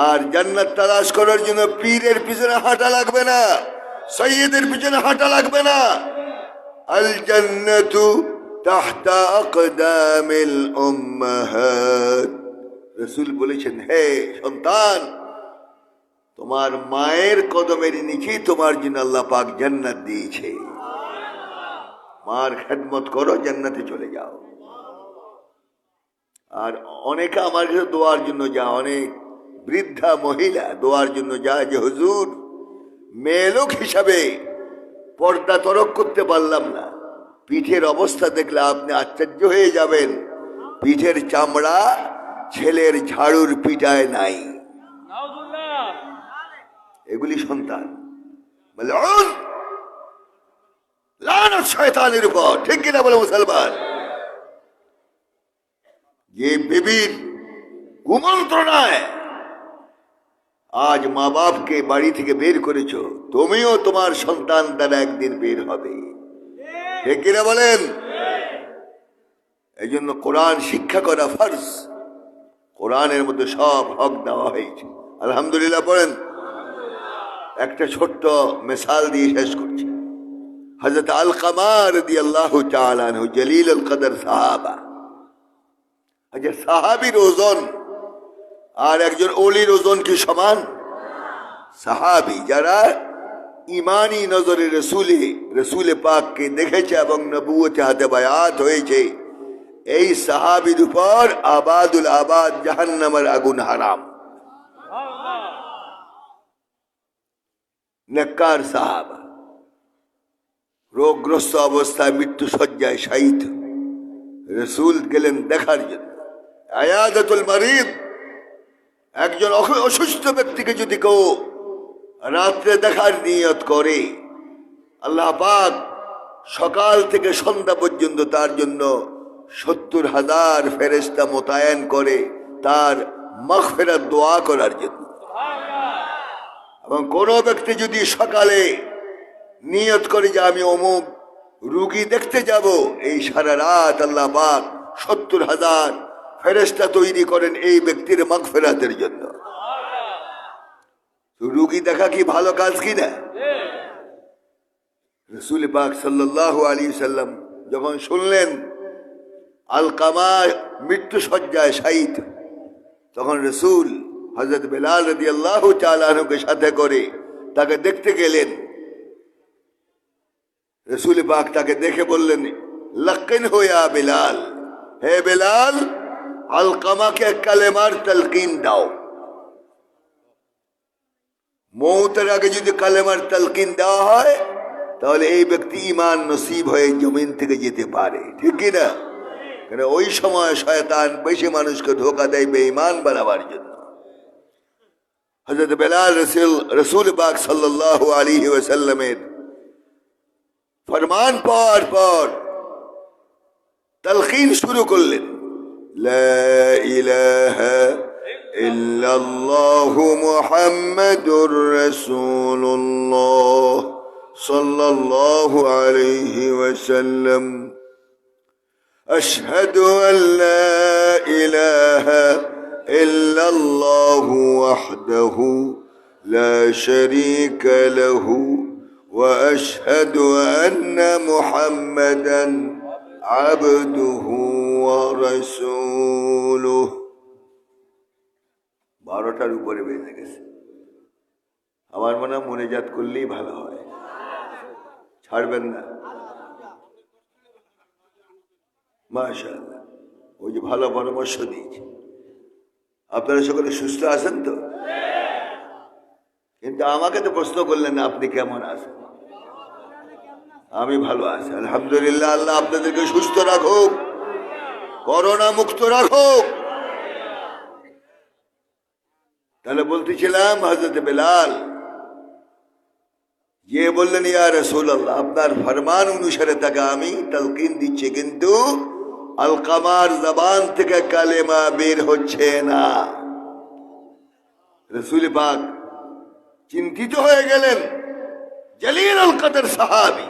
আর জান্নাত তালাশ করার জন্য পীরের পিছনে হাঁটা লাগবে না সৈয়দের পিছনে হাঁটা লাগবে না আল জান্নাতু তাহতা আকদামিল উম্মাহাত রাসূল বলেছেন হে সন্তান তোমার মায়ের কদমের নিচে তোমার জন্য আল্লাহ পাক জান্নাত দিয়েছে মার খেদমত করো জান্নাতে চলে যাও আর অনেকে আমার কাছে দোয়ার জন্য যা অনেক বৃদ্ধা মহিলা দোয়ার জন্য যায় যে হুজুর মেয়ে লোক হিসাবে পর্দা তরক করতে পারলাম না পিঠের অবস্থা দেখলে আপনি আশ্চর্য হয়ে যাবেন পিঠের চামড়া ছেলের ঝাড়ুর পিঠায় নাই এগুলি সন্তান বলে লানত শয়তানের উপর ঠিক কিনা বলে মুসলমান যে বেবির কুমন্ত্রণায় আজ মা বাপকে বাড়ি থেকে বের করেছো তুমিও তোমার সন্তান দ্বারা একদিন বের হবে ঠিক কিনা বলেন এই জন্য কোরআন শিক্ষা করা ফরজ কোরআনের মধ্যে সব হক দেওয়া হয়েছে আলহামদুলিল্লাহ পড়েন একটা ছোট্ট মিসাল দিয়ে শেষ করছি হযরত আলকামা রাদিয়াল্লাহু তাআলা আনহু জলিল আল কদর সাহাবা আচ্ছা সাহাবীর ওজন আর একজন ওলির ওজন কি সমান সাহাবী যারা ইমানি নজরে রসুলে পাককে দেখেছে এবং নবুয়তে হাতে বায়াত হয়েছে এই সাহাবীর উপর আবাদুল আবাদ জাহান্নামের আগুন হারাম নেককার সাহাবা রোগগ্রস্ত অবস্থায় মৃত্যু শয্যায় শায়িত রসুল গেলেন দেখার জন্য আয়াদাতুল মারিদ একজন অসুস্থ ব্যক্তিকে যদি কেউ রাত্রে দেখার নিয়ত করে আল্লাহ পাক সকাল থেকে সন্ধ্যা পর্যন্ত তার জন্য 70,000 ফেরেশতা মোতায়েন করে তার মাগফিরাত দোয়া করার জন্য এবং কোন ব্যক্তি যদি সকালে নিয়ত করে যে আমি অমুক রুগী দেখতে যাব এই সারা রাত আল্লাহ পাক 70,000 ফেরেশতা তৈরি করেন এই ব্যক্তির মাগফিরাতের জন্য রুগী দেখা কি ভালো কাজ কিনা রাসূল পাক সাল্লাল্লাহু আলাইহি সাল্লাম যখন শুনলেন আলকামা মৃত্যু শয্যায় শায়িত তখন রাসূল হযরত বেলাল রাদিয়াল্লাহু তাআলা আনহুকে সাথে করে তাকে দেখতে গেলেন রাসূল পাক তাকে দেখে বললেন লাকিন ইয়া বেলাল হে বেলাল আলকামাকে কালেমার তালকিন দাও মৌতের আগে যদি কালেমার তালকিন দেওয়া হয় তাহলে এই ব্যক্তি ঈমান নসিব হয়ে জমিন থেকে যেতে পারে ঠিক কি না কারণ ওই সময় শয়তান বেশি মানুষকে ধোঁকা দেয় বেঈমান বানাবার জন্য হযরত বেলাল রাসূল পাক সাল্লাল্লাহু আলাইহি ওয়াসাল্লামের ফরমান পাওয়ার পর তালকিন শুরু করলেন লা ইলাহা ইল্লাল্লাহু মুহাম্মাদুর রাসূলুল্লাহ সাল্লাল্লাহু আলাইহি ওয়াসাল্লাম আশহাদু আল লা ইলাহা ইল্লাল্লাহু ওয়াহদাহু লা শারীকা লাহু ওয়া আশহাদু আন্না মুহাম্মাদান আবদুহু ওয়া রাসূলুহু 12টার উপরে বেজে গেছে। আমার মনে হয় মোনাজাত করলেই ভালো হয়, ছাড়বেন না? মাশাআল্লাহ, ওই যে ভালো পরামর্শ দিয়েছে। আপনারা সকলে সুস্থ আছেন তো? কিন্তু আমাকে তো প্রশ্ন করলেন না আপনি কেমন আছেন। আমি ভালো আছি আলহামদুলিল্লাহ। আল্লাহ আপনাদেরকে সুস্থ রাখুক, করোনা মুক্ত রাখুক। তাহলে বলতেছিলাম হযরত বেলাল যে বললেন, ইয়া রাসূলুল্লাহ, আপনার ফরমান অনুসারে তাকে আমি তালকিন দিচ্ছি, কিন্তু আলকামার জবান থেকে কালেমা বের হচ্ছে না। রাসূল পাক চিন্তিত হয়ে গেলেন। জলিল আল কদর সাহাবী,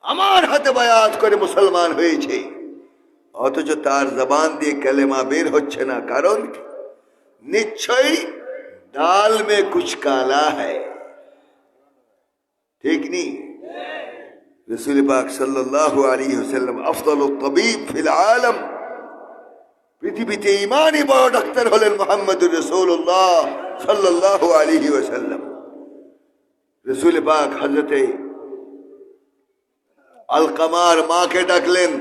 আমার হাতে বায়াত করে মুসলমান হয়েছে, অথচ তার জবান দিয়ে কালেমা বের হচ্ছে না। কারণ নিশ্চয়ই दाल में कुछ काला है, ठीक नहीं? रसूल पाक सल्लल्लाहु अलैहि वसल्लम अफदलुत तबीब फिल आलम, পৃথিবীতে ইমানি বড় ডাক্তার হলেন মুহাম্মদুর রাসূলুল্লাহ সাল্লাল্লাহু আলাইহি ওয়াসাল্লাম। রসুল পাক হযরতে আলকামার মাকে ডাকলেন,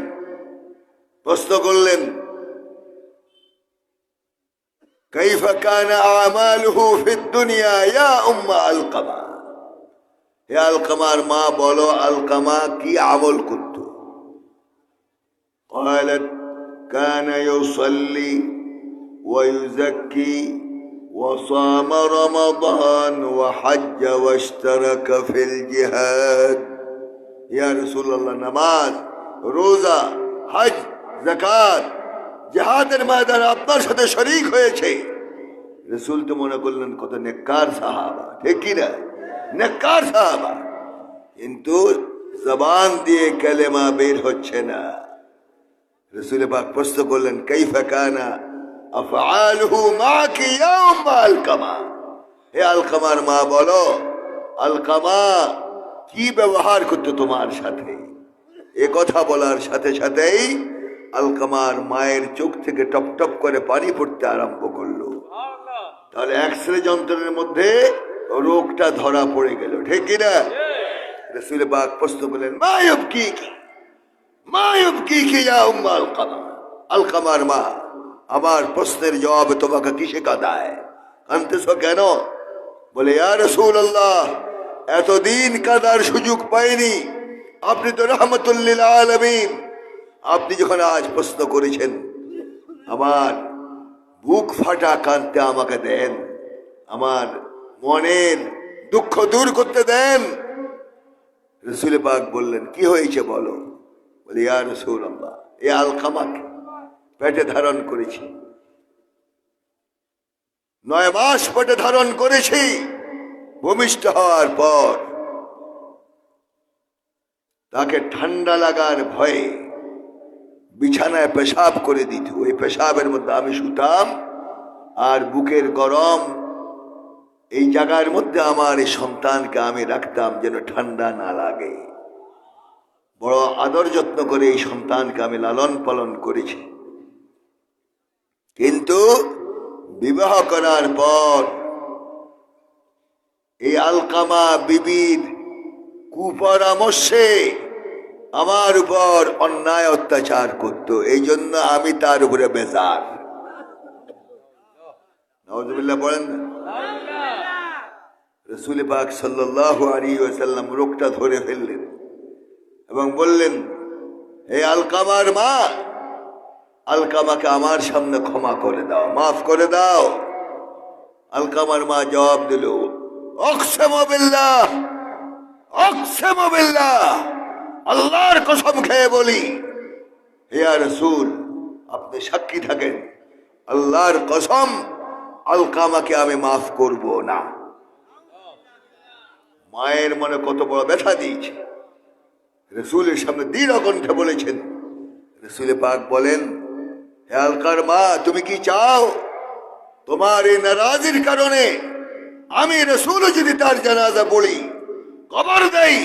প্রশ্ন করলেন, কাইফা কানা আমালুহু ফিদ দুনিয়া ইয়া উম্মা আলকামা। হে আলকামার মা, বলো আলকামা কি আমল করত? قالت كان يصلي ويزكي وصام رمضان وحج واشترك في الجهاد। يا رسول الله, নামাজ, রোজা, হজ, যাকাত, জিহাদের ময়দানে আপনার সাথে শরীক হয়েছে। রাসূল তো মনে করলেন কত নেককার সাহাবা, ঠিক কি না? নেককার সাহাবা, কিন্তু জবান দিয়ে কালেমা বের হচ্ছে না। রাসূল পাক প্রশ্ন করলেন, কাইফা কানা আফআলুহু মাকি ইয়া উম্মা আলকামা। হে আলকামার মা, বলো আলকামা কি ব্যবহার করতো তোমার সাথে? এ কথা বলার সাথে সাথেই আলকামার মায়ের চোখ থেকে টপ টপ করে পানি পড়তে আরম্ভ করলো। তাহলে এক্সরে যন্ত্রের মধ্যে রোগটা ধরা পড়ে গেল, ঠিক কিনা? রাসূল পাক প্রশ্ন করলেন, মা ইউবকিকি, মা ইউবকিকি ইয়া উম্মা আলকামা। আলকামার মা, আমার প্রশ্নের জবাব তোমাকে কিসে কাঁদায়? কাঁদতেছো কেন? বলে, ইয়া রাসূলুল্লাহ, এতদিন কাঁদার সুযোগ পাইনি, আপনি তো রাহমাতুল লিল আলামিন। আপনি যখন আজ প্রশ্ন করেছেন, আমার বুক ফাটা কাঁদতে আমাকে দেন, আমার মনের দুঃখ দূর করতে দেন। রাসূল পাক বললেন, কি হয়েছে বলো? বলে, ইয়া রাসূলুল্লাহ, এ আলকামাকে পেটে ধারণ করেছি, 9 মাস পেটে ধারণ করেছি। ভূমিষ্ঠ হওয়ার পর তাকে ঠান্ডা লাগার ভয়ে বিছানায় পেশাব করে দিত। ওই পেশাবের মধ্যে আমি শুতাম, আর বুকের গরম এই জায়গার মধ্যে আমার এই সন্তানকে আমি রাখতাম যেন ঠান্ডা না লাগে। বড় আদর যত্ন করে এই সন্তানকে আমি লালন পালন করেছি। কিন্তু বিবাহ করার পর এই আলকামা বিবির কুপরামর্শে আমার উপর অন্যায় অত্যাচার করত, এই জন্য আমি তার উপরে বেজার। নাউযুবিল্লাহ বলেন না? রাসূল পাক সাল্লাল্লাহু আলাইহি ওয়াসাল্লাম রোগটা ধরে ফেললেন এবং বললেন, হে আলকামার মা, আলকামাকে আমার সামনে ক্ষমা করে দাও, মাফ করে দাও। আলকামার মা জবাব দিল, আকসামু বিল্লাহ, আকসামু বিল্লাহ, আল্লাহর কসম খেয়ে বলি, হে রাসূল, আপনি সাক্ষী থাকেন, আল্লাহর কসম, আলকামাকে আমি মাফ করব না। মায়ের মনে কত বড় ব্যথা দিয়েছে, রাসূলের সামনে দৃঢ় কণ্ঠে বলেছেন। রাসূল পাক বলেন, হে আলকার মা, তুমি কি চাও তোমার এই নারাজির কারণে আমি রাসূল যদি তার জানাজা পড়ি, কবর দেই,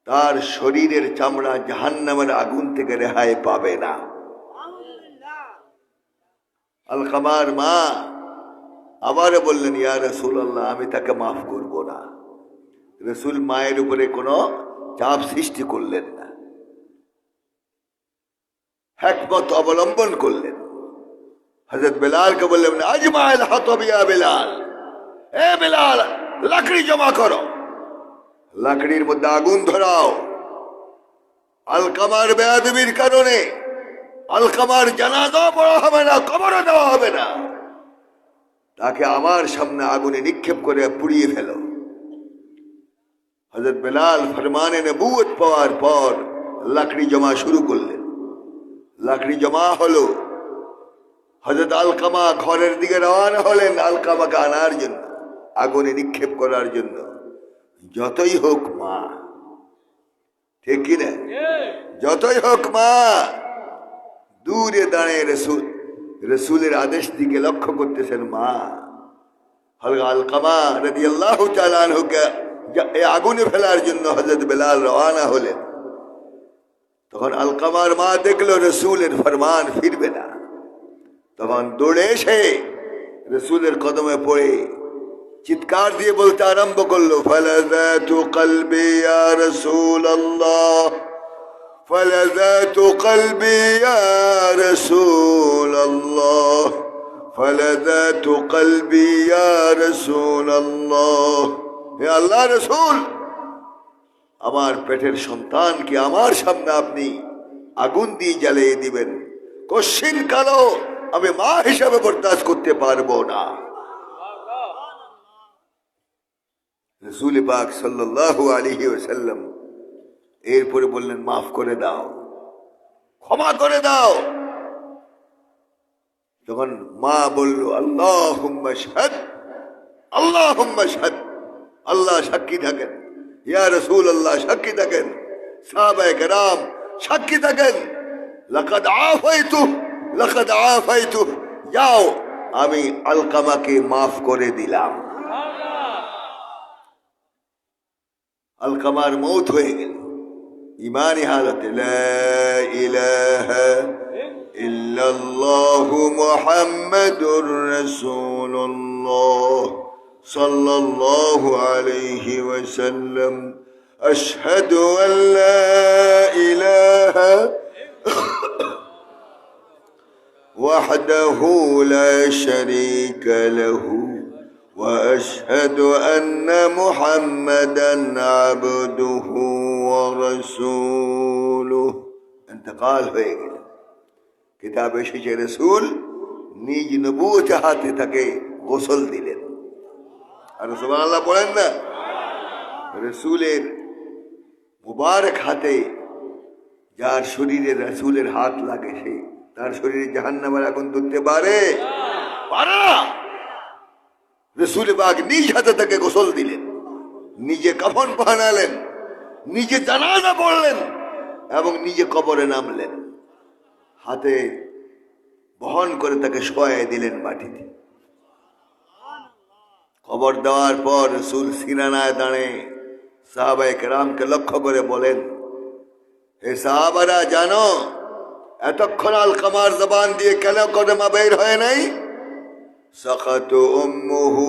তার শরীরের চামড়া জাহান্নামের আগুন থেকে রেহাই পাবে না? আলকামার মা আবারও বললেন, ইয়া রাসূলুল্লাহ, আমি তাকে মাফ করব না। রাসূল মায়ের উপরে কোনো চাপ সৃষ্টি করলেন না, হিকমত অবলম্বন করলেন। হযরত বেলালকে বললেন, আজমাইল হাতব ইয়া বেলাল, এ বেলাল, লাকড়ি জমা করো, লাকড়ির মধ্যে আগুন ধরাও। আলকামার বেয়াদবির কারণে আলকামার জানাজা পড়া হবে না, কবরও দেওয়া হবে না, তাকে আমার সামনে আগুনে নিক্ষেপ করে পুড়িয়ে ফেলো। হযরত বেলাল ফরমানে নবুয়ত পাওয়ার পর লাকড়ি জমা শুরু করলেন। লাকড়ি জমা হলো। হযরত আলকামা ঘরের দিকে রওনা হলেন আলকামাকে আনার জন্য, আগুনে নিক্ষেপ করার জন্য। যতই হোক মা, ঠিক কিনা? যতই হোক মা। দূরে দাঁড়িয়ে রসুলের আদেশ দিকে লক্ষ্য করতেছেন মা। আলকামা রাদিয়াল্লাহু তাআলা আনহুকে আগুনে ফেলার জন্য হযরত বেলাল রওনা হলেন। তখন আলকামার মা দেখলো রসুলের ফরমান ফিরবে না, তখন দৌড়ে এসে রসুলের কদমে পড়ে চিৎকার দিয়ে বলতে আরম্ভ করলো, ফালাযাতু কলবি ইয়া রাসূলুল্লাহ, ফালাযাতু কলবি ইয়া রাসূলুল্লাহ, ফালাযাতু কলবি ইয়া রাসূলুল্লাহ। হে আল্লাহর রাসূল, আমার পেটের সন্তানকে আমার সামনে আপনি আগুন দিয়ে জ্বালিয়ে দিবেন, কশিন কালো আমি মা হিসাবে বরদাস্ত করতে পারবো না। রাসূল পাক সাল্লাল্লাহু আলাইহি ওয়াসাল্লাম এরপরে বললেন, মাফ করে দাও, ক্ষমা করে দাও। তখন মা বলল, আল্লাহুম্মা শাহাদ, আল্লাহুম্মা শাহাদ, আল্লাহ সাক্ষী থাকেন, ইয়া রাসূলুল্লাহ সাক্ষী থাকেন, সাহাবায়ে কেরাম সাক্ষী থাকেন, লাকাদ আফাইতু, লাকাদ আফাইতু, যাও আমি আলকামাকে মাফ করে দিলাম। আলকামার মৌত হয়ে গেল ইমানি হালতে, লা ইলাহা ইল্লাল্লাহু মুহাম্মাদুর রাসূলুল্লাহ সাল্লাল্লাহু আলাইহি ওয়াসাল্লাম, আশহাদু আল লা ইলাহা ওয়াহদাহু লা শারীকা লাহু وأشهد أن محمدا عبده ورسوله। انتقال হয়ে গেল। কিতাবে এসেছে রাসূল নিজ নবুয়ত হাতে তাকে গোসল দিলেন। আর সুবহানাল্লাহ বলেন না? রাসূলের মুবারক হাতে যার শরীরে রাসূলের হাত লাগে, সে তার শরীরে জাহান্নামের আগুন ধরতে পারে? পারে না। রাসূল পাক নিজ হাতে তাকে গোসল দিলেন, নিজে কাফন পহনালেন, নিজে জানাজা পড়লেন এবং নিজে কবরে নামলেন, হাতে বহন করে তাকে শোয়াই দিলেন মাটিতে। কবর দেওয়ার পর রাসূল সিনানায় দাঁড়ে সাহাবায়ে কেরামকে লক্ষ্য করে বলেন, হে সাহাবারা, জানো এতক্ষণ আলকামার জবান দিয়ে কেন কলেমা বের হয় নাই? সাকাত উম্মুহু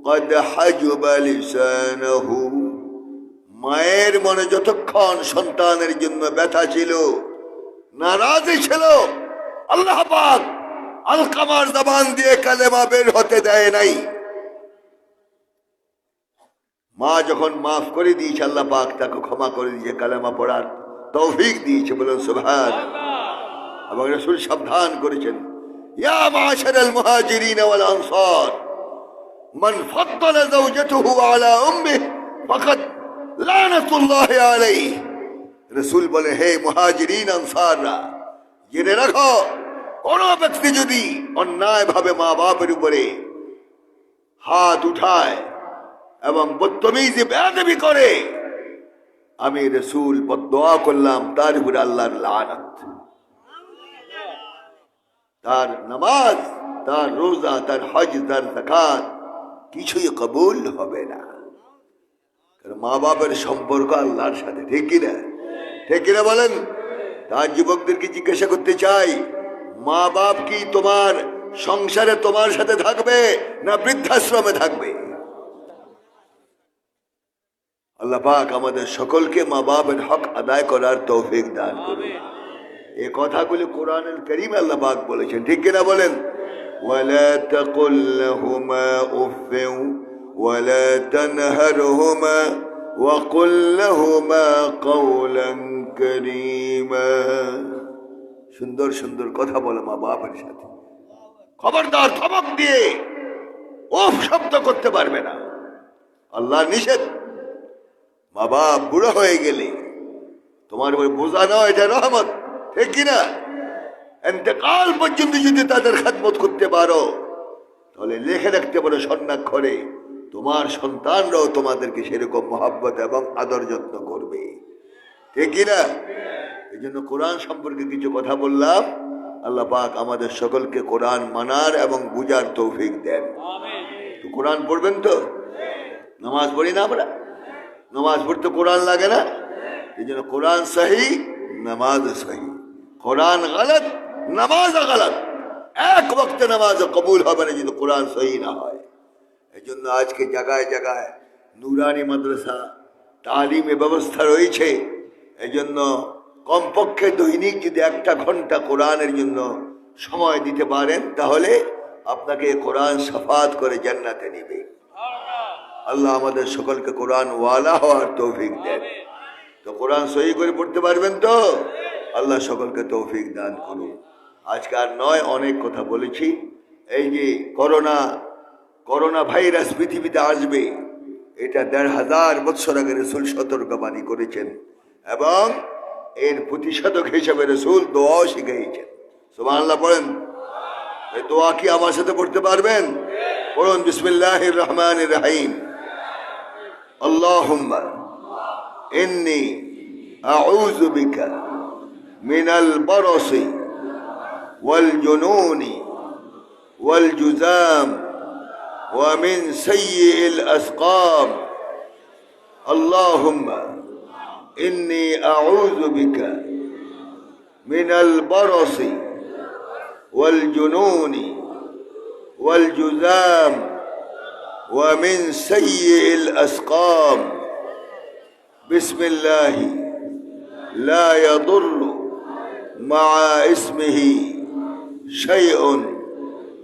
কদ হাজবা লিসানহু, মায়ের মনে যতক্ষণ সন্তানের জন্য ব্যথা ছিল, নারাজি ছিল, আল্লাহ পাক আলকামার জবান দিয়ে কালেমা বের হতে দেয় নাই। মা যখন মাফ করে দিয়েছে, আল্লাহ পাক তাকে ক্ষমা করে দিয়েছে, কালেমা পড়ার তৌফিক দিয়েছে, বলেন সুবহানাল্লাহ। এবং রাসূল সাবধান করেছেন, ইয়া মাশারাল মুহাজিরিন ওয়াল আনসার, মান ফাদ্দালা যাওজাতুহু আলা উম্মিহি ফাকাদ লানাতুল্লাহি আলাইহি। রাসূল বলে, হে মুহাজিরিন আনসাররা, জেনে রাখো, কোন ব্যক্তি যদি অন্যায়ভাবে মা বাপের উপরে হাত উঠায় এবং বদতমিজি বেয়াদবি করে, আমি রাসূল বদদুয়া করলাম তার উপরে আল্লাহর লানত। তার নামাজ, তার রোজা, তার হজ, তার যাকাত কিছুই কবুল হবে না। কারণ মা বাবার সম্পর্ক আল্লাহর সাথে, ঠিক কিনা? ঠিক কিনা বলেন? তার যুবকদেরকে জিজ্ঞাসা করতে চাই, মা বাপ কি তোমার সংসারে তোমার সাথে থাকবে না বৃদ্ধাশ্রমে থাকবে? আল্লাহ পাক আমাদের সকলকে মা বাপের হক আদায় করার তৌফিক দান করুন। এই কথাগুলি কোরআনুল কারীমে আল্লাহ পাক বলেছেন, ঠিক কিনা বলেন? ওয়ালা তাকুল লাহুমা উফফিন ওয়ালা তানহারহুমা ওয়া কুল লাহুমা কাওলান কারীমা। সুন্দর সুন্দর কথা বলো মা বাপের সাথে, খবরদার ধমক দিয়ে উফ শব্দ করতে পারবে না, আল্লাহ নিষেধ। মা বাপ বুড়ো হয়ে গেলে তোমার উপর বোঝা নয়, এটা রহমত, ঠিক কিনা? এতেকাল পর্যন্ত যদি তাদের খেদমত করতে পারো তাহলে লিখে রাখতে পারো স্বর্ণাক্ষরে, তোমার সন্তানরাও তোমাদেরকে সেরকম মহব্বত এবং আদর যত্ন করবে, ঠিক কিনা? এই জন্য কোরআন সম্পর্কে কিছু কথা বললাম। আল্লাহ পাক আমাদের সকলকে কোরআন মানার এবং বুঝার তৌফিক দেন। তো কোরআন পড়বেন তো? নামাজ পড়ি না আমরা? নামাজ পড়তে কোরআন লাগে না? এই জন্য কোরআন সহি, নামাজ সহি। কোরআন গলত, নামাজ গলত। এক ওয়াক্তে নামাজ কবুল হবে না যদি কোরআন সহি না হয়। এই জন্য আজকে জায়গায় জায়গায় নুরানি মাদ্রাসা তালিমে ব্যবস্থা রয়েছে। এই জন্য কমপক্ষে দৈনিক যদি 1 ঘন্টা কোরআনের জন্য সময় দিতে পারেন তাহলে আপনাকে কোরআন শাফাত করে জান্নাতে নিবে। আল্লাহ আমাদের সকলকে কোরআন ওয়ালা হওয়ার তৌফিক দেন। তো কোরআন সহি করে পড়তে পারবেন তো? আল্লাহ সকলকে তৌফিক দান করুন। আজকে আর নয়, অনেক কথা বলেছি। এই যে করোনা ভাইরাস পৃথিবীতে আসবে, এটা 1500 বছর আগে রাসূল সতর্কবাণী করেছেন এবং এর প্রতিষেধক হিসেবে রাসূল দোয়াও শিখিয়েছেন। সুবহানাল্লাহ পড়েন। এই দোয়া কি আমার সাথে পড়তে পারবেন? পড়ুন, বিসমিল্লাহির রহমানির রহিম। আল্লাহুম্মা ইন্নী আউযু বিকা মিনাল বারসি ওয়াল জুনুনি ওয়াল জুযাম ওয়া মিন সাইয়্যিল আসকাম। আল্লাহুম্মা ইন্নী আউযু বিকা মিনাল বারসি ওয়াল জুনুনি ওয়াল জুযাম ওয়া মিন সাইয়্যিল আসকাম। বিসমিল্লাহি লা ইয়াদুররু মা ইসমিহি শাইউন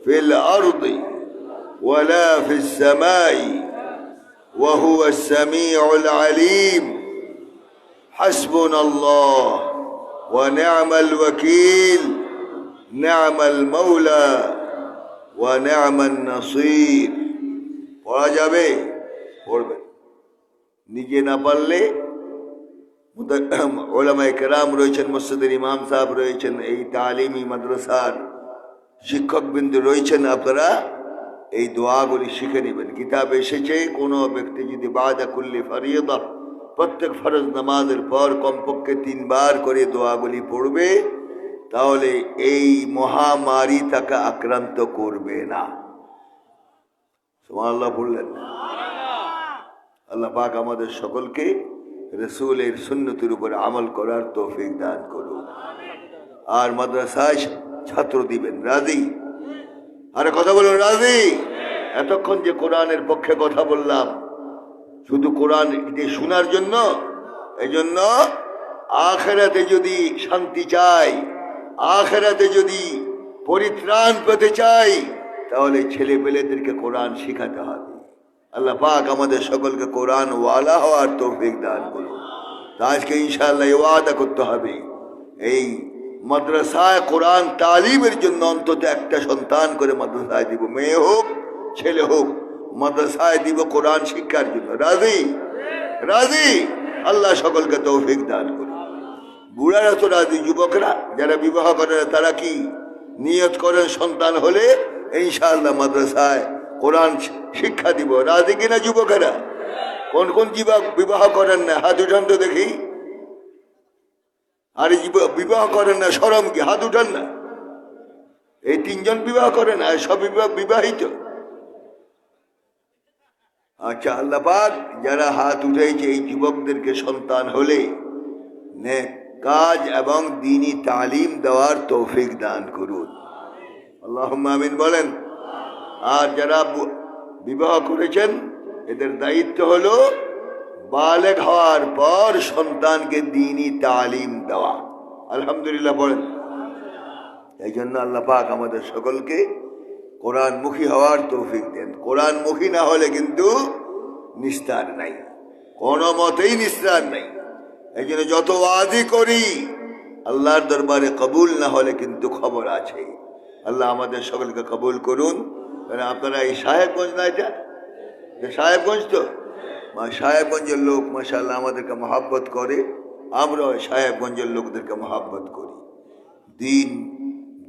ফিল আরদি ওয়ালা ফিস সামাই ওয়া হুয়াস সামিউল আলিম। হাসবুনাল্লাহ ওয়া নি'মাল ওয়াকিল, নি'মাল মাওলা ওয়া নি'মান নাসির। পড়া যাবে? পড়বেন। নিজে না পারলে উলামায়ে কেরাম রয়েছেন, মসজিদের ইমাম সাহেব রয়েছেন, এই তালিমি মাদ্রাসার শিক্ষকবৃন্দ রয়েছেন, আপনারা এই দোয়াগুলি শিখে নেবেন। কিতাবে এসেছে কোনো ব্যক্তি যদি বাদা কুল্লি ফরিয়দা, প্রত্যেক ফরজ নামাজের পর কমপক্ষে 3 বার করে দোয়াগুলি পড়বে, তাহলে এই মহামারী তাকে আক্রান্ত করবে না। সুবহানাল্লাহ বললেন। আল্লাহ পাক আমাদের সকলকে রাসূলের সুন্নতের উপর আমল করার তৌফিক দান করুন। আর মাদ্রাসায় ছাত্র দিবেন, রাজি? আরে কথা বলুন, রাজি? এতক্ষণ যে কোরআনের পক্ষে কথা বললাম, শুধু কোরআন শোনার জন্য। এই জন্য আখিরাতে যদি শান্তি চাই, আখিরাতে যদি পরিত্রাণ পেতে চাই, তাহলে ছেলে পেলেদেরকে কোরআন শেখাতে হবে। আল্লাহ পাক আমাদের সকলকে কোরআন ওয়ালা হওয়ার তৌফিক দান করুন। আজকে ইনশাআল্লাহ ওয়াদা করতে হবে, এই মাদ্রাসায় কোরআন তালিমের জন্য অন্তত 1টা সন্তান করে মাদ্রাসায় দিব, মেয়ে হোক ছেলে হোক, মাদ্রাসায় দিব কোরআন শিক্ষার জন্য। রাজি? রাজি? আল্লাহ সকলকে তৌফিক দান করুন। বুড়ারা তো রাজি, যুবকরা যারা বিবাহ করে তারা কি নিয়ত করেন সন্তান হলে ইনশাআল্লাহ মাদ্রাসায় কোরআন শিক্ষা দিব। রাজি কিনা যুবকেরা? কোন কোন যুবক বিবাহ করেন না? হাত উঠান তো দেখি। আর বিবাহ করেন না, শরম কি? হাত উঠান না। এই 3 জন বিবাহ করেন, আর সব বিবাহিত। আচ্ছা, আল্লাহ পাক যারা হাত উঠেছে এই যুবকদেরকে সন্তান হলে নেক কাজ এবং দ্বীনি তালিম দেওয়ার তৌফিক দান করুন। আল্লাহুম্মা আমিন বলেন। আর যারা বিবাহ করেছেন এদের দায়িত্ব হলো বালেগ হওয়ার পর সন্তানকে দ্বীনি তালিম দেওয়া। আলহামদুলিল্লাহ বলেন। এই জন্য আল্লাহ পাক আমাদের সকলকে কোরআনমুখী হওয়ার তৌফিক দেন। কোরআনমুখী না হলে কিন্তু নিস্তার নাই, কোনো মতেই নিস্তার নাই। এই জন্য যত ওয়াজি করি আল্লাহর দরবারে কবুল না হলে কিন্তু খবর আছে। আল্লাহ আমাদের সকলকে কবুল করুন। আপনারা এই সাহেবগঞ্জ না, এটা সাহেবগঞ্জ তো, সাহেবগঞ্জের লোক মাশাআল্লাহ আমাদেরকে মহাব্বত করে, আমরাও সাহেবগঞ্জের লোকদেরকে মহাব্বত করি,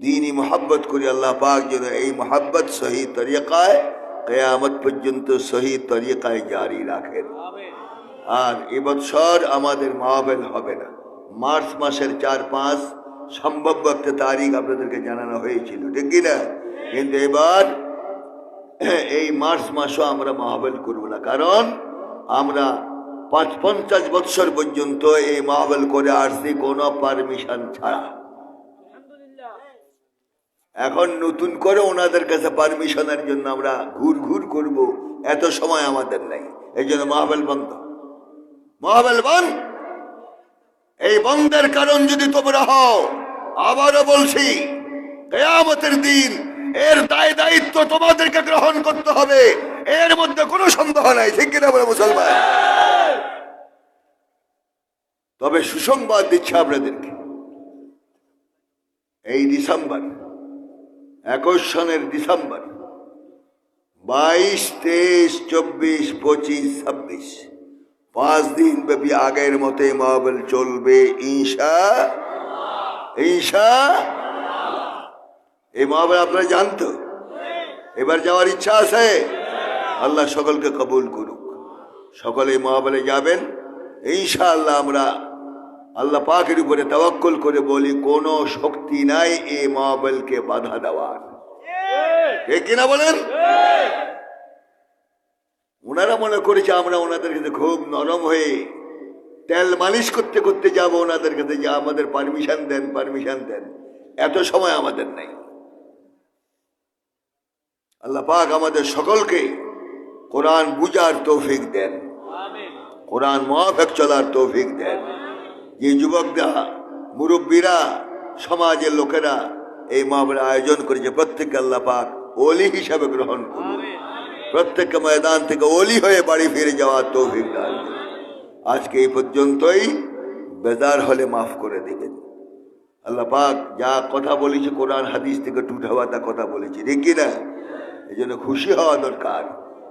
দিনই মহাব্বত করি। আল্লাহ পাক যেন এই মহাব্বত সহি তরিকায় কিয়ামত পর্যন্ত সহি তরিকায় জারি রাখেন। আর এবছর আমাদের মাহফিল হবে না, মার্চ মাসের 4-5 সম্ভাব্য একটা তারিখ আপনাদেরকে জানানো হয়েছিল, ঠিক কিনা? কিন্তু এবার এই মার্চ মাসও আমরা মাহফিল করব না, কারণ আমরা 50 বছর পর্যন্ত এই মাহফিল করে আসছি কোনো পারমিশন ছাড়া। এখন নতুন করে ওনাদের কাছে পারমিশনের জন্য আমরা ঘুর করব, এত সময় আমাদের নাই। এই জন্য মাহফিল বন্ধ, মাহফিল বন্ধ। এই বন্ধের কারণ যদি তোমরা হও, আবারও বলছি, কিয়ামতের দিন এর দায়িত্ব তোমাদেরকে গ্রহণ করতে হবে, এর মধ্যে কোনো সন্দেহ নাই, ঠিক কিনা বলে মুসলমান? তবে সুসংবাদ দিচ্ছে আপনাদেরকে, এই ডিসেম্বর 21 সনের ডিসেম্বর 22, 23, 24, 25, 26 5 দিন ব্যাপী আগের মতে মাহফিল চলবে ইনশাআল্লাহ। এই মাহফিল আপনারা জানতো, এবার যাওয়ার ইচ্ছা আছে? আল্লাহ সকলকে কবুল করুক। সকলে মাহফিলে যাবেন ইনশাআল্লাহ। আমরা আল্লাহ পাকের উপরে তাওয়াক্কুল করে বলি, কোনো শক্তি নাই এই মাহফিলকে বাধা দেওয়ার, ঠিক কিনা বলেন? ওনারা মনে করেছে আমরা ওনাদের কাছে খুব নরম হয়ে তেল মালিশ করতে করতে যাব ওনাদের কাছে, যে আমাদের পারমিশন দেন। এত সময় আমাদের নাই। আল্লাহ পাক আমাদের সকলকে কোরআন বুঝার তৌফিক দেন, কোরআন মুআফিক চলার তৌফিক দেন। যে যুবকরা, মুরব্বীরা, সমাজের লোকেরা এই মাহফিল আয়োজন করেছে, প্রত্যেককে আল্লাহ পাক ওলি হিসাবে গ্রহণ করুন, প্রত্যেককে ময়দান থেকে ওলি হয়ে বাড়ি ফিরে যাওয়ার তৌফিক দান। আজকে এই পর্যন্তই, বেজার হলে মাফ করে দেবেন। আল্লাহ পাক যা কথা বলেছে কোরআন হাদিস থেকে টুটাওয়াতা কথা বলেছি, ঠিক কিনা? এই জন্য খুশি হওয়া দরকার।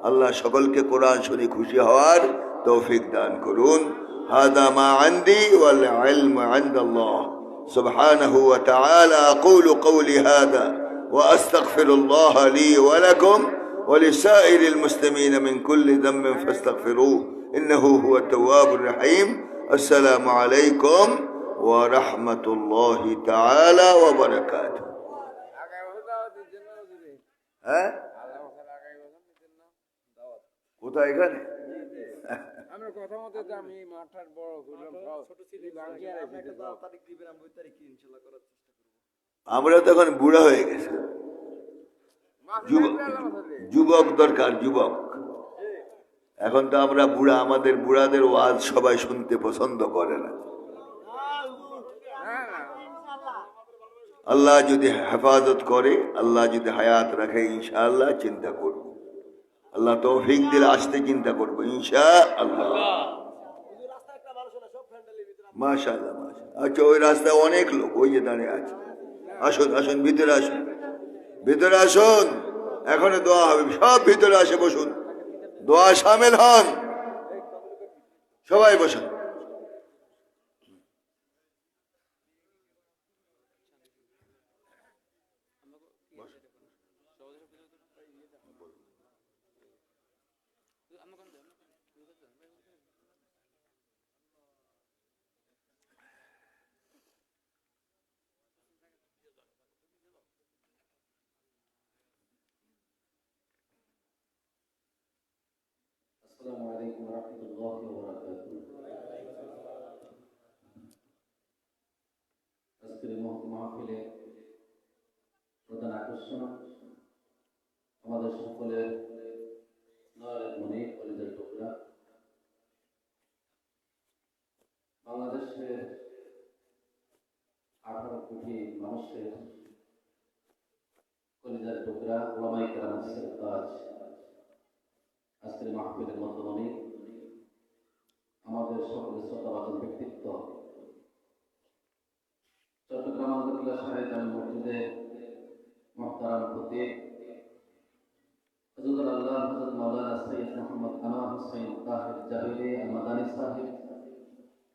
আল্লাহ সকলকে কোরআন শুনে খুশি হওয়ার তৌফিক দান করুন। হাদা মা আনদি ওয়াল ইলমু ইনদাল্লাহ সুবহানাহু ওয়া তাআলা। আকুলু কওলি হাদা ওয়া আস্তাগফিরুল্লাহ লি ওয়া লাকুম ওয়া লিসাইরিল মুসলিমিন মিন কুল্লি যামবিন ফাস্তাগফিরুহু ইন্নাহু হুয়াত তাওয়াবুর রহিম। আসসালামু আলাইকুম ওয়া রাহমাতুল্লাহি তাআলা ওয়া বারাকাতুহু। হ্যাঁ, কোথায়? এখানে আমরা তো এখন বুড়া হয়ে গেছে, যুবক দরকার, যুবক। এখন তো আমরা বুড়া, আমাদের বুড়াদের ওয়াজ সবাই শুনতে পছন্দ করে না। আল্লাহ যদি হেফাজত করে, আল্লাহ যদি হায়াত রাখে, ইনশাআল্লাহ চিন্তা করব। আল্লাহ তৌফিক দিলে আসতে চিন্তা করবো ইনশাআল্লাহ। মাশাআল্লাহ, মাশাআল্লাহ। আচ্ছা, ওই রাস্তায় অনেক লোক ওই যে দাঁড়িয়ে আছে। আসুন, ভিতরে আসুন, এখনো দোয়া হবে। সব ভিতরে আসে, বসুন, দোয়া শামিল হন, সবাই বসুন। আসসালামু আলাইকুম ওয়া রাহমাতুল্লাহি ওয়া বারাকাতুহু। আজকের মাহফিলে প্রধান আকর্ষণ সকলের নয়নের মণি কলিজার টুকরা। বাংলাদেশের 18 কোটি মানুষের কলিজার টুকরা ওলামায়ে কেরামের সিরতাজ আজকের মাহফিলের মধ্যমণি, আমাদের সকলের শ্রদ্ধাভাজন ব্যক্তিত্ব, চট্টগ্রাম আন্দুল্লাহ সাহেব জামে মসজিদে মুহতারাম খতিব হযরত আল্লাহ হযরত মাওলানা সৈয়দ মুহাম্মদ আনোয়ার হোসেন তাহির জাবিরি আল মাদানী সাহেব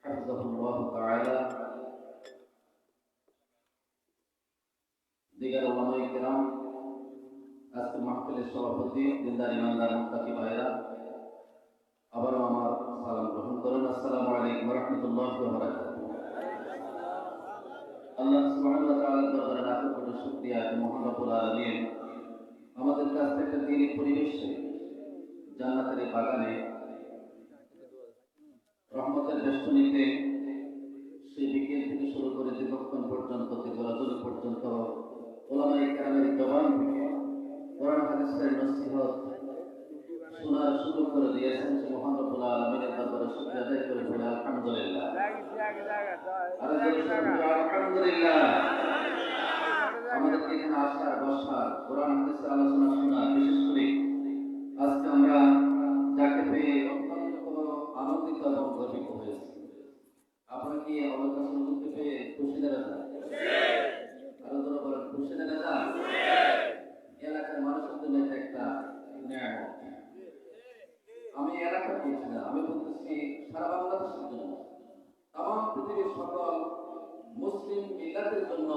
হাফিজাহুল্লাহ তাআলা, দিগার ওলামায়ে কেরাম, আজকের মাহফিলের সভাপতি, দিনদার ইমানদার মুত্তাকি ভাইরা, আবারও আমার সালাম গ্রহণ করুন। আসসালামু আলাইকুম ওয়া রাহমাতুল্লাহি ওয়া বারাকাতুহু। আল্লাহ সুবহানাহু ওয়া তাআলার দরবারে লাখ কোটি শুকরিয়া যে মহান রব্বুল আলামিন আমাদের কাছ থেকে দ্বীনি পরিবেশে, জান্নাতের এই বাগানে, রহমতের বেষ্টনীতে সেই বিকেল থেকে শুরু করে দীর্ঘক্ষণ পর্যন্ত, দীর্ঘ রজনী পর্যন্ত ওলামায়ে কেরামের জবান থেকে কোরআন হাদিসের নসিহত শোনার সুযোগ করে দিয়েছেন। সে মহান রব্বুল আলামিনের দরবারে শুকরিয়া আদায় করে বলি আলহামদুলিল্লাহ। আলহামদুলিল্লাহ। আমাদেরকে এখানে আসার, বসার, কোরআন হাদিসের আলোচনা শোনা, বিশেষ করে আজকে আমরা যাকে পেয়ে অত্যন্ত আনন্দিত এবং গর্বিত হয়েছি। আপনারা কি আমাদের কাছে নজরকে পেয়ে খুশি দেখা যায়? আরো ধরো বলেন, খুশি দেখা যায়? এলাকার মানুষের জন্য এটা একটা নিয়ামত। আমি এলাকা বলছি না, আমি বলতেছি সারা বাংলাদেশের জন্য, তাম পৃথিবীর সকল মুসলিম মিল্লাতের জন্য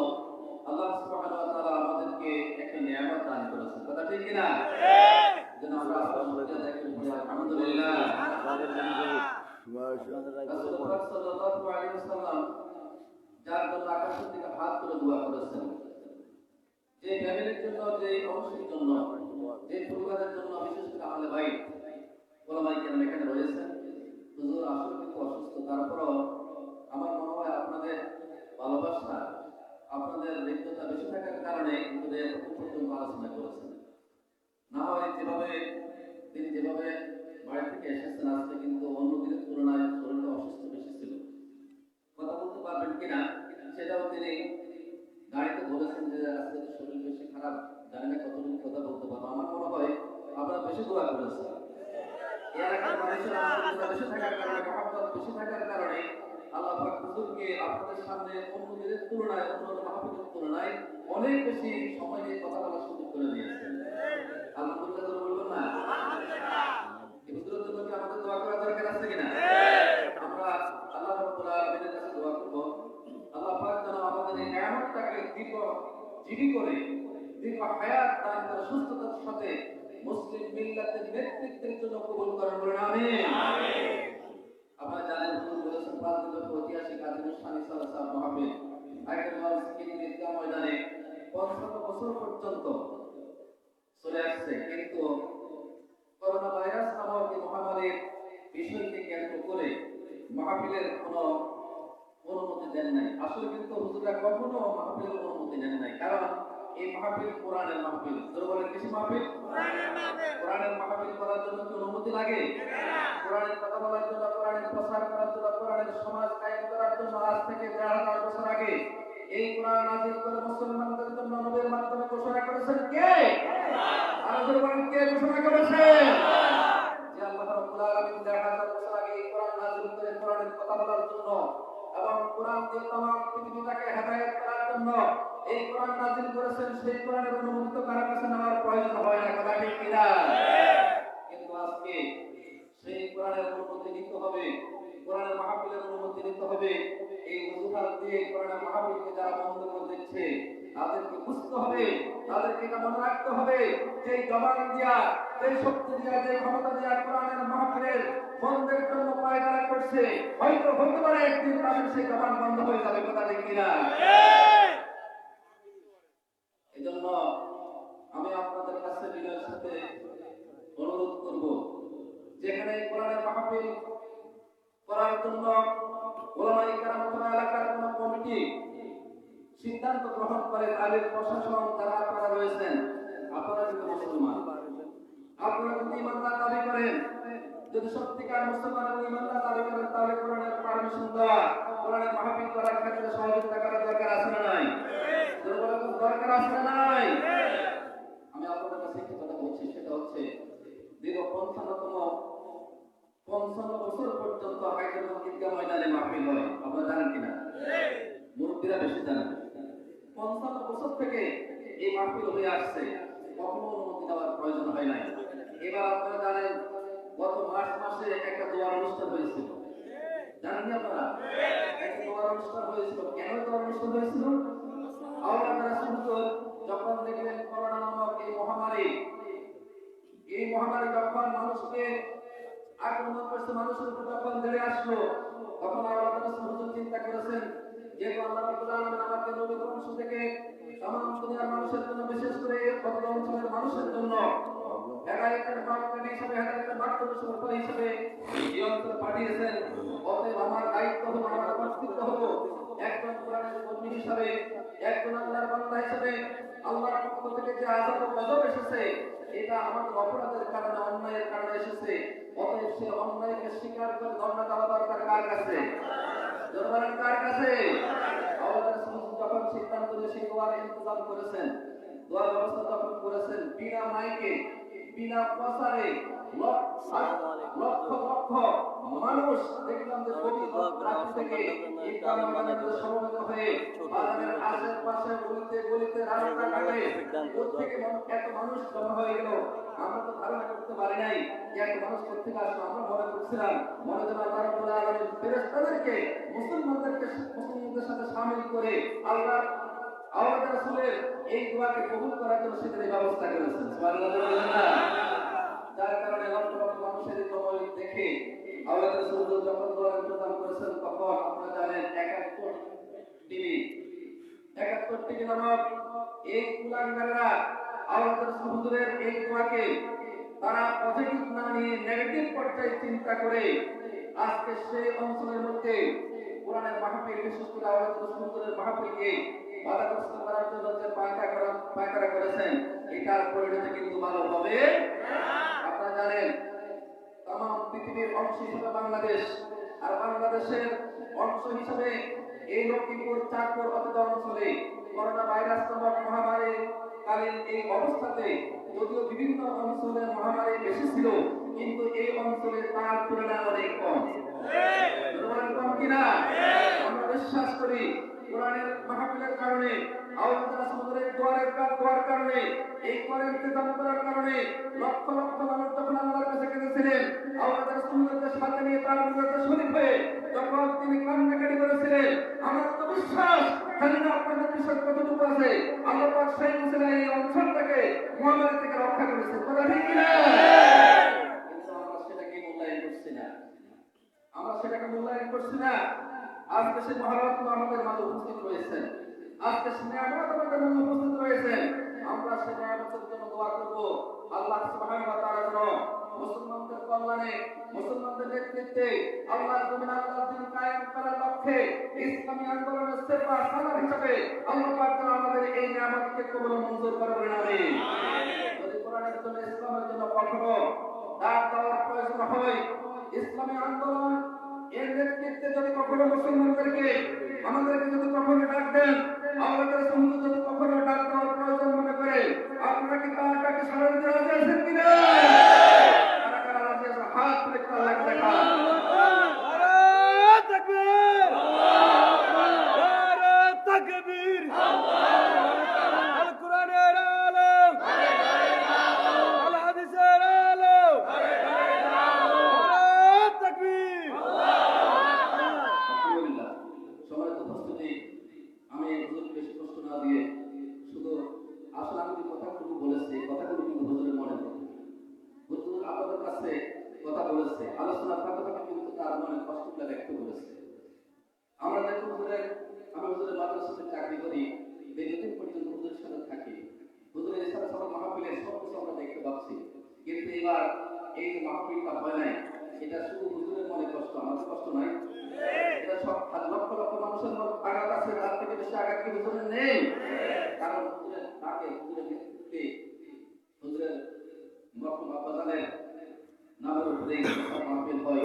আল্লাহ সুবহানাহু ওয়া তাআলা আমাদেরকে একটা নিয়ামত দান করেছেন। কথা ঠিক কিনা? যেন আমরা শুকরিয়া আদায় করি আলহামদুলিল্লাহ। রাসূলুল্লাহ সাল্লাল্লাহু আলাইহি ওয়াসাল্লাম যার জন্য আকাশের দিকে হাত তুলে দোয়া করেছেন, যে ফ্যামিলির জন্য, যে অংশের জন্য, যে পরিবারের জন্য, বিশেষ করে আহলে বাইত ওলামায়ে কেরাম এখানে রয়েছেন। হুজুর আসলে কিন্তু অসুস্থ, তারপরও আমার মনে হয় আপনাদের ভালোবাসা, আপনাদের হৃদ্যতা বেশি থাকার কারণে কিন্তু এতক্ষণ পর্যন্ত আলোচনা করেছেন। না হয় যেভাবে তিনি যেভাবে বাড়ি থেকে এসেছেন আজকে, কিন্তু অন্য দিনের তুলনায় শরীরটা অসুস্থ বেশি ছিল। কথা বলতে পারবেন কিনা সেটাও তিনি গাড়িতে বলেছেন যে আজকে শরীর বেশি খারাপ, জানি না কতটুকু কথা বলতে পারবো। আমার মনে হয় আপনারা বেশি দোয়া করেছেন। এলাকার মানুষের আন্তরিকতা বেশি থাকার কারণে, মহব্বত বেশি থাকার কারণে আল্লাহ পাক হুজুরকে আপনাদের সামনে অন্য দিনের তুলনায়, অন্য মাহফিলের তুলনায় অনেক বেশি সময় নিয়ে কথা বলার সুযোগ করে দিয়েছেন। আলহামদুলিল্লাহ বলবেন না? এই হুজুরের জন্য কি আমাদের দোয়া করা দরকার আছে কিনা? আমরা আল্লাহ রাব্বুল আলামিনের কাছে দোয়া করব, আল্লাহ পাক যেন আমাদের এই নিয়ামতটাকে দীর্ঘজীবী করে, দীর্ঘ হায়াত দান করে, সুস্থতার সাথে মুসলিম মিল্লাতের নেতৃত্বের জন্য কবুল করেন, বলেন আমিন। আপনারা জানেন হুজুর বলেছেন 5 দিনের ঐতিহাসিক আজিমুল শান ইসলাম সাহেব মাহফিল আইকানওয়াল সিকিম ঈদগাহ ময়দানে 55 বছর পর্যন্ত চলে আসছে, কিন্তু করোনা ভাইরাস নামক এই মহামারীর বিষয়কে কেন্দ্র করে মাহফিলের কোনো অনুমতি দেন নাই। আসলে কিন্তু হুজুররা কখনো মাহফিলের অনুমতি নেন নাই, কারণ এই মাহফিল কোরআনের মাহফিল। জোরে বলেন, কিসের মাহফিল? কোরআনের মাহফিল করার জন্য কি অনুমতি লাগে? কোরআনের কথা বলার জন্য, কোরআনের প্রচার করার জন্য, কোরআনের সমাজ কায়েম করার জন্য আজ থেকে 1000 বছর আগে এই কোরআন নাযিল করে মুসলমানদের জন্য নবীর মাধ্যমে ঘোষণা করেছেন কে? আর জোরে বলেন, কে ঘোষণা করেছেন? যে আল্লাহ রাব্বুল আলামিন 1000 বছর আগে এই কোরআন নাযিল করে কোরআনের কথা বলার জন্য এবং কোরআন দিয়ে तमाम পৃথিবীটাকে হেদায়েত করার জন্য এই কোরআন নাযিল করেছেন, সেই কোরআনের অনুমতি তো কারো কাছে নেওয়ার প্রয়োজন হয় না। কথা ঠিক কিনা? কিন্তু আজকে সেই কোরআনের অনুমতি নিতে হবে, কোরআনের মাহফিলের অনুমতি নিতে হবে। এই অজুহাত দিয়ে কোরআনের মাহফিলকে যারা বন্ধ করে দিচ্ছে তাদেরকে বুঝতে হবে, তাদেরকে এটা মনে রাখতে হবে যে জবান দিয়া, যে শক্তি দিয়া, যে ক্ষমতা দিয়া কোরআনের মাহফিলের বন্ধের জন্য পায়তারা করছে, হয়তো হতে পারে একদিন তাদের সেই জবান বন্ধ হয়ে যাবে। কথা ঠিক কিনা? এই জন্য আমি আপনাদের কাছে বিনয়ের সাথে অনুরোধ করব, যেখানে কোরআনের মাহফিল করার জন্য ওলামায়ে কেরাম অথবা এলাকার কোন কমিটি সিদ্ধান্ত গ্রহণ করে, তাদের প্রশাসন যারা আপনারা রয়েছেন, আপনারা কিন্তু মুসলমান, আপনারা যদি ইমানদার দাবি করেন, যদি সত্যিকার মুসলমান এবং ইমানদার দাবি করেন, তাহলে কোরআনের পারমিশন দেওয়া, কোরআনের মাহফিল করার ক্ষেত্রে সহযোগিতা করার দরকার আছে না নাই? দরকার আছে না নাই? আমি আপনাদের কাছে একটি কথা বলছি, সেটা হচ্ছে দীর্ঘ 55 বছর পর্যন্ত হায়দ্রাবাদ ঈদগাহ ময়দানে মাহফিল হয়। আপনারা জানেন কিনা? মুরব্বীরা বেশি জানেন। 55 বছর থেকে এই মাহফিল হয়ে আসছে, কখনো অনুমতি দেওয়ার প্রয়োজন হয় নাই। এবার আপনারা জানেন গত মার্চ মাসে একটা দোয়ার অনুষ্ঠান হয়েছিল, জানেন কি আপনারা? একটা দোয়ার অনুষ্ঠান হয়েছিল। কেন দোয়ার অনুষ্ঠান হয়েছিল? আল্লাহ রাসূল যখন দেখলেন করোনা নামক এই মহামারী যখন মানুষকে আক্রমণ করছে, মানুষের উপর যখন ধরে আসলো, তখন আল্লাহ রাসূল চিন্তা করেছেন, যেহেতু আল্লাহ রাব্বুল আলামিন আমাকে নবী বংশ থেকে तमाम দুনিয়ার মানুষের জন্য, বিশেষ করে কত অঞ্চলের মানুষের জন্য হেদায়েতের বার্তা হিসেবে, হেদায়েতের বার্তা হিসেবে এই অঞ্চলে পাঠিয়েছেন। অতএব আমার দায়িত্ব হলো, আমার কর্তব্য হলো একজন কোরআনের কর্মী হিসেবে, একজন আল্লাহর বান্দা হিসেবে আল্লাহর পক্ষ থেকে যে আযাব ও গজব এসেছে, এটা আমাদের অপরাধের কারণে, অন্যায়ের কারণে এসেছে। অতএব সে অন্যায়কে স্বীকার করে দণ্ড দেওয়া দরকার কার কাছে? জনগণের কার কাছে? আল্লাহ রাসূল যখন সিদ্ধান্ত নিয়ে সেই দোয়ার ইন্তজাম করেছেন, দোয়ার ব্যবস্থা যখন করেছেন, বিনা মাইকে, বিনা প্রচারে লক্ষ লক্ষ মানুষ দেখলাম যে গভীর রাত থেকে এই কারণে সমবেত হয়ে বাজারের আশেপাশে গলিতে গলিতে রাস্তাঘাটে প্রত্যেকে এত মানুষ জমা হয়ে গেল। আমরা তো ধারণা করতে পারি নাই যে এত মানুষ কোথেকে আসলো। আমরা মনে করছিলাম মনে যেন আল্লাহ রাব্বুল আলামিন ফেরেশতাদেরকে মুসলমানদের সাথে শামিল করে আল্লাহ রাসূলের এই দোয়াকে কবুল করার জন্য সেখানে ব্যবস্থা করেছেন। সুবহানাল্লাহ। যার কারণে লক্ষ লক্ষ মানুষের জমা দেখে আল্লাহ রাসূল যখন দোয়ার ইন্তজাম করেছেন, তখন আপনারা জানেন 71 টিভি নামক এই কুলাঙ্গাররা আল্লাহ রাসূল হুজুরের এই দোয়াকে তারা পজিটিভ না নিয়ে নেগেটিভ পর্যায়ে চিন্তা করে আজকে সেই অঞ্চলের মধ্যে কোরআনের মাহফিল, বিশেষ করে আল্লাহ রাসূল হুজুরের মাহফিলকে বাধাগ্রস্ত করার জন্য যে পায়তারা করেছেন, এটার পরিণতি কিন্তু ভালো হবে। আপনারা জানেন तमाम পৃথিবীর অংশ হিসেবে বাংলাদেশ, আর বাংলাদেশের অংশ হিসেবে এই লক্ষ্মীপুর, চাঁদপুর অঞ্চলে করোনা ভাইরাস নামক মহামারী কালীন এই অবস্থাতে যদিও বিভিন্ন অঞ্চলের মহামারী বেশি ছিল, কিন্তু এই অঞ্চলে তার তুলনায় অনেক কম। কম কিনা? আমরা বিশ্বাস করি কোরআনের মাহফিলের কারণে, আল্লাহ রাসূলের দোয়ার কারণে, এই কোরআন ইন্তজাম করার কারণে লক্ষ লক্ষ মানুষ যখন আল্লাহর কাছে কেঁদেছিলেন, আল্লাহ রাসূলের সাথে নিয়ে তার মুখে শরীক হয়ে যখন তিনি কান্নাকাটি করেছিলেন, আমার তো বিশ্বাস জানি না আপনাদের বিশ্বাস কতটুকু আছে, আল্লাহ পাক সেই মুসলিম এই অঞ্চলটাকে মহামারী থেকে রক্ষা করেছেন। কথা ঠিক কিনা? কিন্তু আমরা সেটাকে মূল্যায়ন করছি না। আজকে সে মহারাজ আমাদের মাঝে উপস্থিত রয়েছেন, আজকে সে নিয়ামত আমাদের মাঝে উপস্থিত রয়েছেন। আমরা সে নিয়ামতের জন্য দোয়া করব, আল্লাহ সুবহানাহু ওয়া তাআলা যেন মুসলমানদের কল্যাণে, মুসলমানদের নেতৃত্বে আল্লাহর জমিনে আল্লাহর দ্বীন কায়েম করার লক্ষ্যে ইসলামী আন্দোলনের সেবা সালার হিসেবে আল্লাহ পাক যেন আমাদের এই নিয়ামতকে কবুল মঞ্জুর করে বলেন আমিন। যদি কোরআনের জন্য, ইসলামের জন্য কখনো ডাক দেওয়ার প্রয়োজন হয়, ইসলামী আন্দোলন এর নেতৃত্বে যদি কখনো মুসলমানদেরকে, আমাদেরকে যদি কখনো ডাক দেন, আল্লাহ রাসূল যদি কখনো ডাক দেওয়ার প্রয়োজন মনে করে, আপনারা কি তার ডাকে সাড়া দিতে রাজি আছেন কিনা? কারা কারা রাজি আছেন? হাত তুলে আল্লাহকে দেখান। নারে তাকবীর, নারে তাকবীর, আল কোরআনের আলম, আল হাদিসের আলম, নারে তাকবীর। আলহামদুলিল্লাহ। সবাই উপস্থিতি, আমি হুজুরকে বেশি কষ্ট না দিয়ে শুধু আসলে আমি যে কথাগুলো বলেছি, কথাগুলো কিন্তু হুজুরের মনে পড়ে। হুজুর আপনাদের কাছে কথা বলেছে, আলোচনার ফাঁকে ফাঁকে কিন্তু তার মনে কষ্টটা ব্যক্ত করেছে। আমরা দেখুন আমি হুজুরের মাদ্রাসাতে চাকরি করি, দীর্ঘদিন পর্যন্ত হুজুরের সাথে থাকি, হুজুরের সাথে সব মাহফিলের সব কিছু আমরা দেখতে পাচ্ছি। কিন্তু এবার এই যে মাহফিলটা হয় নাই, এটা শুধু হুজুরের মনে কষ্ট, আমাদের কষ্ট নাই। এটা সব লক্ষ লক্ষ মানুষের মনে আঘাত আছে, তার থেকে বেশি আঘাত কি হুজুরের নেই? কারণ হুজুরের ডাকে, হুজুরের নেতৃত্বে যে মাহফিল হয়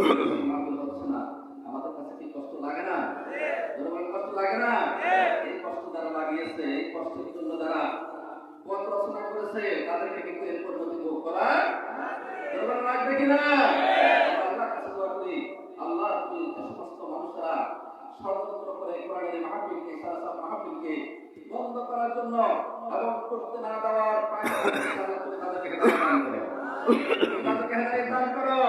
মাহফিল হচ্ছে না, আমাদের কাছে কি কষ্ট লাগে না? কষ্ট লাগে না? এই কষ্ট যারা লাগিয়েছে, এই কষ্টের জন্য যারা পথ রচনা করেছে, তাদেরকে কিন্তু এরপর নদী ভোগ করা লাগবে কিনা? আল্লাহর কাছে দোয়া করি, আল্লাহ তুমি যে সমস্ত মানুষরা ষড়যন্ত্র করে কোরআনের মাহফিলকে, সারা মাহফিলকে বন্ধ করার জন্য এবং করতে না দেওয়ার তাদেরকে হেদায়েত দান করো।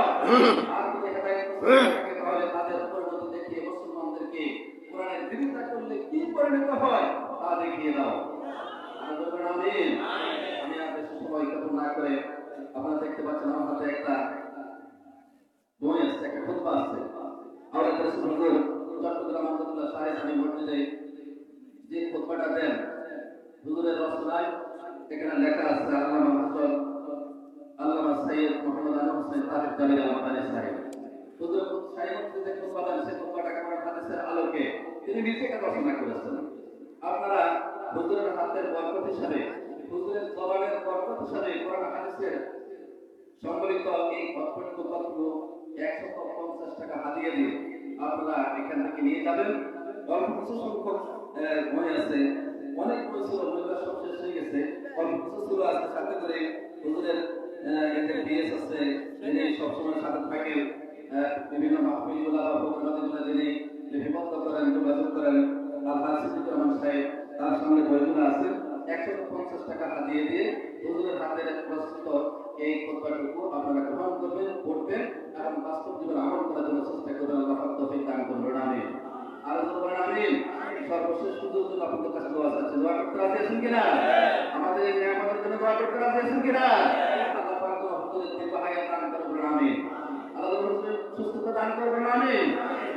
আর যদি হেদায়েত থাকে তাহলে তাদের পরিণতি দেখিয়ে মুসলমানদেরকে কোরআনের বিরোধিতা করলে কি পরিণত হয় তা দেখিয়ে দাও। আমিন। আমি আর বেশি সময় কাপড় না করে, আপনারা দেখতে পাচ্ছেন আমার হাতে একটা বই আছে, একটা খুতবা আছে। আমাদের হুজুর চট্টগ্রাম আহমদুল্লাহ সাহেব আমি মসজিদে যে খুতবাটা দেন, হুজুরের রচনায় এখানে লেখা আছে আল্লামা হযরত আল্লামা সৈয়দ মুহাম্মদ আলী হোসেন তারিক জামিল আল-মাদানী সাহেব। হুজুর সাহেব যে খুতবা দেন, সেই খুতবাটা কোরআন হাদিসের আলোকে তিনি নিজে রচনা করেছেন। আপনারা হুজুরের হাতের বরকত হিসাবে, হুজুরের জবানের বরকত হিসাবে কোরআন হাদিসের সম্বলিত এই খুতবাগুলো 150 টাকা হাদিয়া দিয়ে আপনারা এখান থেকে নিয়ে যাবেন। অল্প কিছু সংখ্যক বই আছে, অনেক বই ছিল, বইগুলো সব শেষ হয়ে গেছে। অল্প কিছু ছিল, আছে সাথে করে হুজুরের ডিএস আছে, যিনি সবসময় সাথে থাকেন, বিভিন্ন মাহফিলগুলা বা প্রোগ্রামগুলা যিনি লিপিবদ্ধ করেন, যোগাযোগ করেন, আলহাজ সিদ্দিকুর রহমান সাহেব, তার সামনে বইগুলো আছে। 150 টাকা হাদিয়া দিয়ে হুজুরের হাতের প্রস্তুত এই খুতবাটুকু আপনারা গ্রহণ করবেন, পড়বেন এবং বাস্তব জীবনে আমল করার জন্য চেষ্টা করবেন। আল্লাহ পাক তৌফিক দান করুন। আমিন। আর বলবেন আমিন। সর্বশেষ সুযোগ জন্য আপনাদের কাছে দোয়া চাচ্ছি। দোয়া করতে রাজি আছেন কিনা? আমাদের নিয়ামতের জন্য দোয়া করতে রাজি আছেন কিনা? আল্লাহ পাক হুজুরের দীর্ঘ হায়াত দান করবেন। আমিন। আল্লাহ হুজুরের সুস্থতা দান করবেন। আমিন।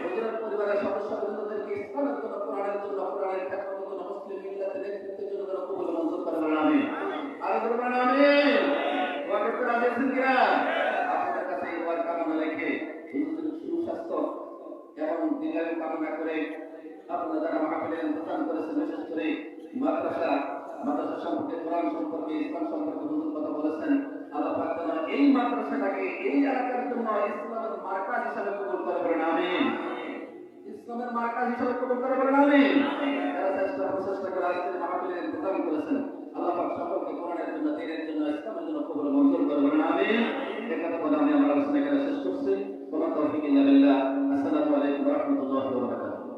হুজুরের পরিবারের সদস্যবৃন্দদেরকে ইসলামের জন্য, কোরআনের জন্য, কোরআনের খেদমতের জন্য, মুসলিম মিল্লাতের নেতৃত্বের জন্য যারা কবুল মঞ্জুর করবেন। আমিন। আর বলবেন আমিন। দোয়া করতে রাজি আছেন কিনা? আপনাদের কাছে এই দোয়ার কামনা রেখে হুজুরের সুস্বাস্থ্য এবং দীর্ঘায়ু কামনা করে আপনারা যারা মাহফিলের ইন্তজাম করেছেন, বিশেষ করে মাদ্রাসা সম্পর্কে, কোরআন সম্পর্কে, ইসলাম সম্পর্কে হুজুর কথা বলেছেন, আল্লাহ পাক যেন এই মাদ্রাসাটাকে এই এলাকার জন্য ইসলামের মার্কাজ হিসাবে কবুল করে বলেন আমিন। ইসলামের মার্কাজ হিসাবে কবুল করে বলেন আমিন। যারা চেষ্টা করে আজকের মাহফিলের ইন্তজাম করেছেন, আল্লাহ পাক সকলকে কোরআনের জন্য, দ্বীনের জন্য, ইসলামের জন্য কবুল মঞ্জুর করে বলেন আমিন। এই কথা বলে আমি আমার আলোচনা এখানে শেষ করছি। ওয়া তাওফীক ইল্লা বিল্লাহ। আসসালামু আলাইকুম ওয়া রাহমাতুল্লাহি ওয়া বারাকাতুহু।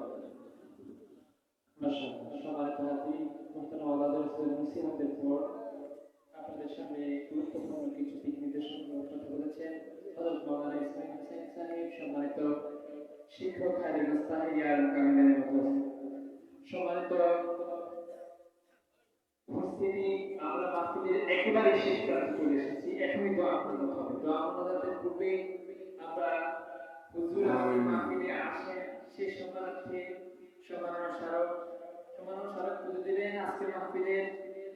আপনাদের সামনে গুরুত্বপূর্ণ কিছু দিক নির্দেশনা কথা বলেছেন হযরত মাওলানা ইসমাঈল হোসেন সাহেব, সম্মানিত শিক্ষক খালিদ মুস্তাহিয়ার কামিলের মতো। সম্মানিত উপস্থিতি, আমরা মাহফিলের একেবারে শেষ প্রান্তে চলে এসেছি। এখনই দোয়া করতে হবে। দোয়া আমাদের পূর্বে আমরা হুজুর মাহফিলে আসেন, সেই সম্মানার্থে সম্মাননা স্মারক তুলে দিলেন। আজকের মাহফিলের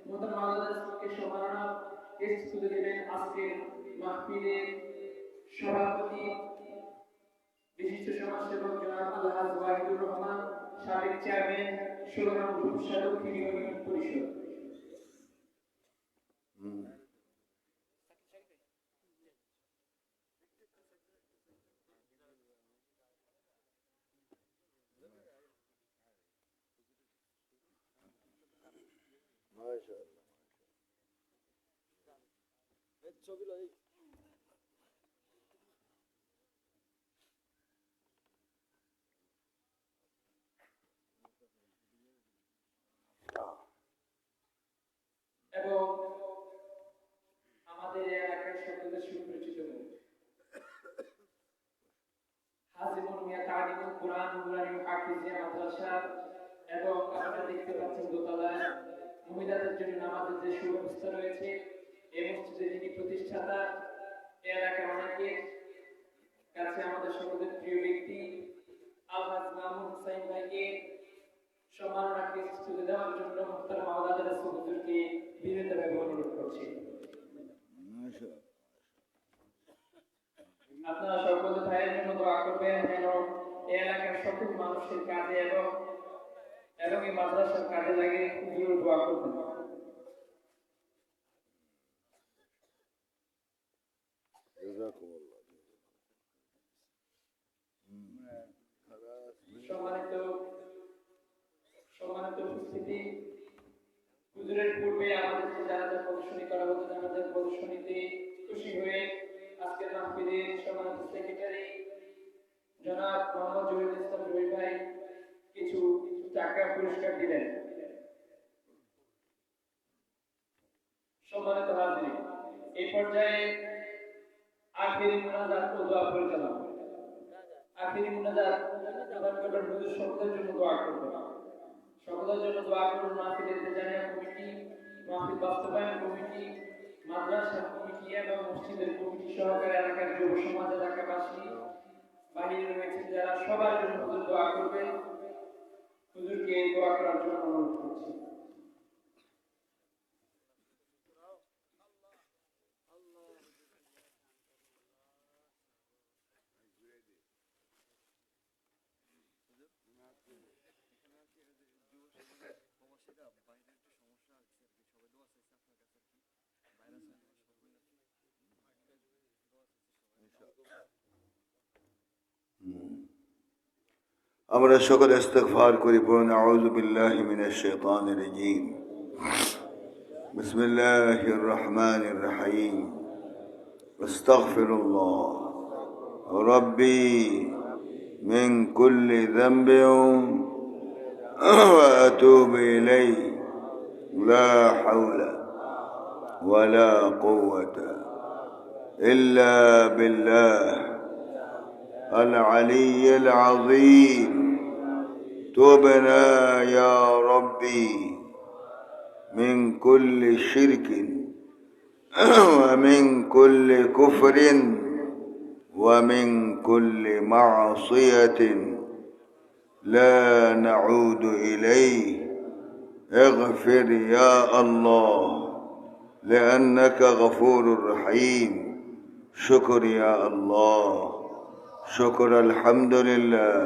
মোহতারাম মাওলানাকে সম্মাননা তুলে দিলেন। আজকের মাহফিলের সভাপতি বিশিষ্ট সমাজসেবক জনাব আলহাজ ওয়াহিদুর রহমান, সাবেক চেয়ারম্যান সুরগ্রাম সাধক ইউনিয়ন পরিষদ। এবং আমাদের এলাকার সকলের সুপরিচিত হাজিমুল মিয়া তালিমুল কুরআন নুরানি হাফিজিয়া মাদ্রাসা, এবং আপনারা দেখতে পাচ্ছেন দোতলায় মহিলাদের জন্য নামাজের যে সুব্যবস্থা রয়েছে। এই মসজিদের যিনি প্রতিষ্ঠাতা, এলাকার অনেকের কাছে আমাদের সকলের প্রিয় ব্যক্তি আলহাজ মামুন হুসাইন ভাইকে সম্মাননা তুলে দেওয়ার জন্য মুহতারাম মাওলানা রাসূল হুজুরকে বিনীতভাবে অনুরোধ করছি। আপনারা সকলে ভাইয়ের জন্য দোয়া করবেন যেন এই এলাকার সকল মানুষের কাজে এবং এই মাদ্রাসার কাজে লাগে। হুজুর দোয়া করবেন। হুজুরের পূর্বে আমাদের যে জানাজা প্রদর্শনী করা হতো, জানাজার প্রদর্শনীতে খুশি হয়ে আজকের মাহফিলের সম্মানিত সেক্রেটারি জনাব মোহাম্মদ জহিরুল ইসলাম জহির ভাই কিছু টাকা পুরস্কার দিলেন। সম্মানিত হাজির, এই পর্যায়ে আখিরি মুনাজাত ও দোয়া পরিচালনা। আখিরি মুনাজাত প্রদান করবেন হুজুর সকলের জন্য দোয়া করবেন। সকলের জন্য দোয়া করুন মাহফিলের জামিয়া কমিটি, মাহফিল বাস্তবায়ন কমিটি, মাদ্রাসা কমিটি এবং মসজিদের কমিটি সহকারে এলাকার যুব সমাজ, এলাকাবাসী, বাহিরে রয়েছেন যারা, সবার জন্য হুজুর দোয়া করবেন। হুজুরকে দোয়া করার জন্য অনুরোধ করছি। আমরা সকলে ইস্তিগফার করি, পড়ুন আউযু বিল্লাহি মিনাশ শাইতানির রাজীম। বিসমিল্লাহির রহমানির রহিম। আস্তাগফিরুল্লাহ রাব্বি মিন কুল্লি যামবিন ওয়া আতুবু ইলাইহি লা হাওলা ওয়ালা কুওয়াতা ইল্লা বিল্লাহ العلي العظيم. تبنا يا ربي من كل شرك ومن كل كفر ومن كل معصية لا نعود إليه. اغفر يا الله لأنك غفور رحيم. شكر يا الله، شكر الحمد لله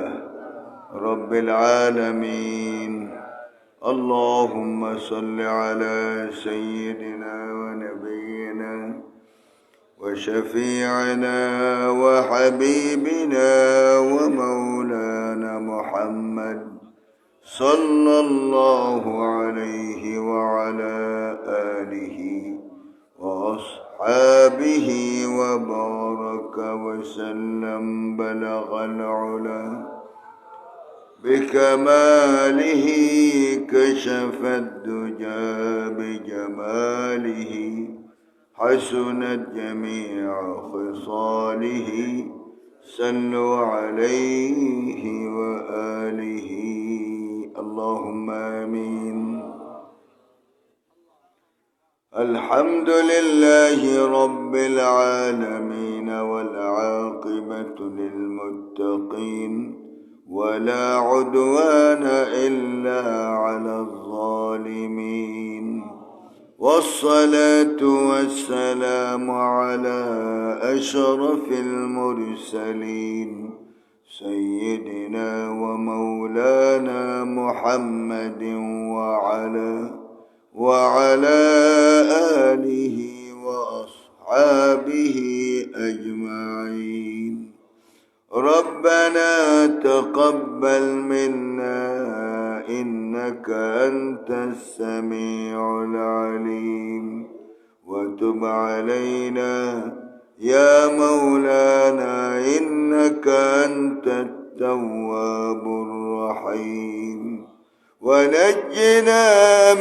رب العالمين. اللهم صل على سيدنا ونبينا وشفيعنا وحبيبنا ومولانا محمد صلى الله عليه وعلى آله وأصحابه وبارك وسلم. بلغ العلا بكماله، كشف الدجى بجماله، حسنت جميع خصاله. صلوا عليه وآله اللهم آمين. الحمد لله رب العالمين، والعاقبة للمتقين، ولا عدوان إلا على الظالمين. والصلاة والسلام على أشرف المرسلين سيدنا ومولانا محمد وعلى آله وأصحابه أجمعين. ربنا تقبل منا إنك أنت السميع العليم، وتب علينا يا مولانا إنك أنت التواب الرحيم. ونجنا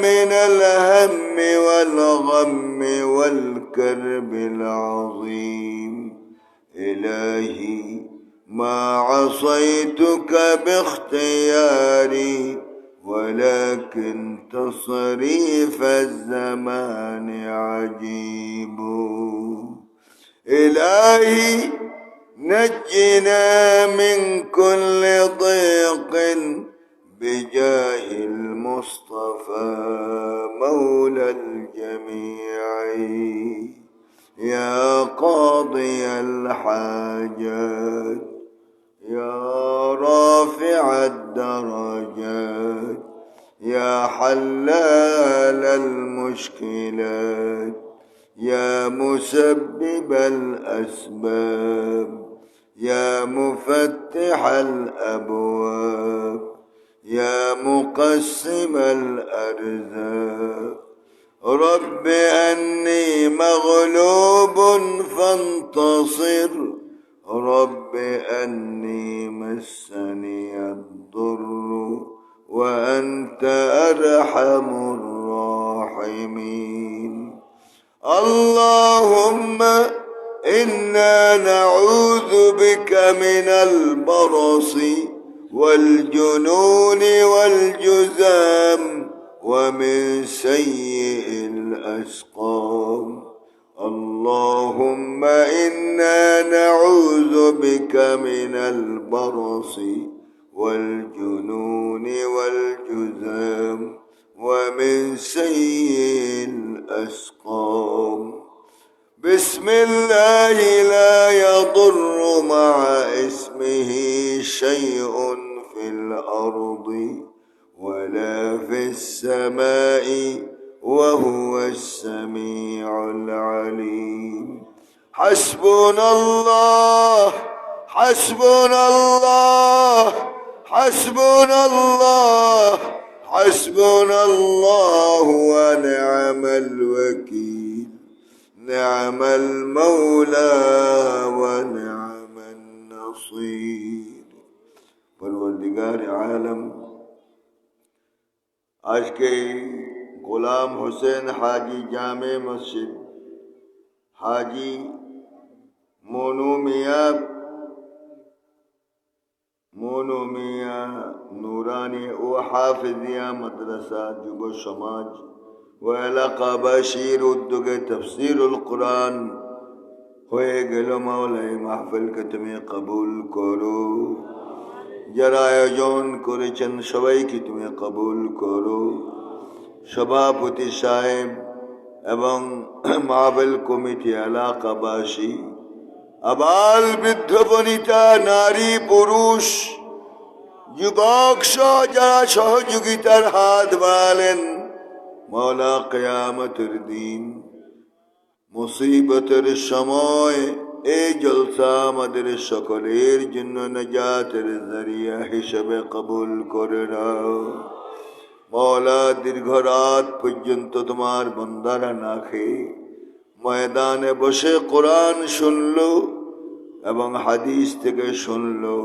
من الهم والغم والكرب العظيم. إلهي ما عصيتك باختياري، ولكن تصريف الزمان عجيب. إلهي نجنا من كل ضيق بجاه المصطفى مولى الجميع. يا قاضي الحاجات، يا رافع الدرجات، يا حلال المشكلات، يا مسبب الأسباب، يا مفتح الأبواب، يا مقسم الأرزاق، رب أني مغلوب فانتصر رب أني مسني الضر وأنت أرحم الراحمين اللهم إنا نعوذ بك من البرص والجنون والجذام ومن سيء الأسقام اللهم إنا نعوذ بك من البرص والجنون والجذام ومن سيء الأسقام بسم الله لا يضر مع اسمه شيء في الأرض ولا في السماء وهو السميع العليم حسبنا الله حسبنا الله حسبنا الله حسبنا الله ونعم الوكيل نعم المولى ونعم النصير परवरदिगार आलम आज के गुलाम हुसैन हाजी जामे मस्जिद हाजी मोनू मियाँ नूरानी व हाफिजिया मदरसा जुब समाज व एलाका बाशीर उद्योगे तफसीरुल कुरान হয়ে গেল মাওলাই মাহফিলকে তুমি কবুল করো যারা আয়োজন করেছেন সবাইকে তুমি কবুল করো সভাপতি সাহেব এবং মাহফিল কমিটি এলাকাবাসী আবাল বৃদ্ধ বনিতা নারী পুরুষ যুবক সহ যারা সহযোগিতার হাত বাড়ালেন মওলা কিয়ামতের দিন মুসিবতের সময় এই জলসা আমাদের সকলের জন্য নাজাতের জরিয়া হিসেবে কবুল করে নাও মওলা দীর্ঘ রাত পর্যন্ত তোমার বান্দারা না খেয়ে ময়দানে বসে কোরআন শুনলো এবং হাদিস থেকে শুনলো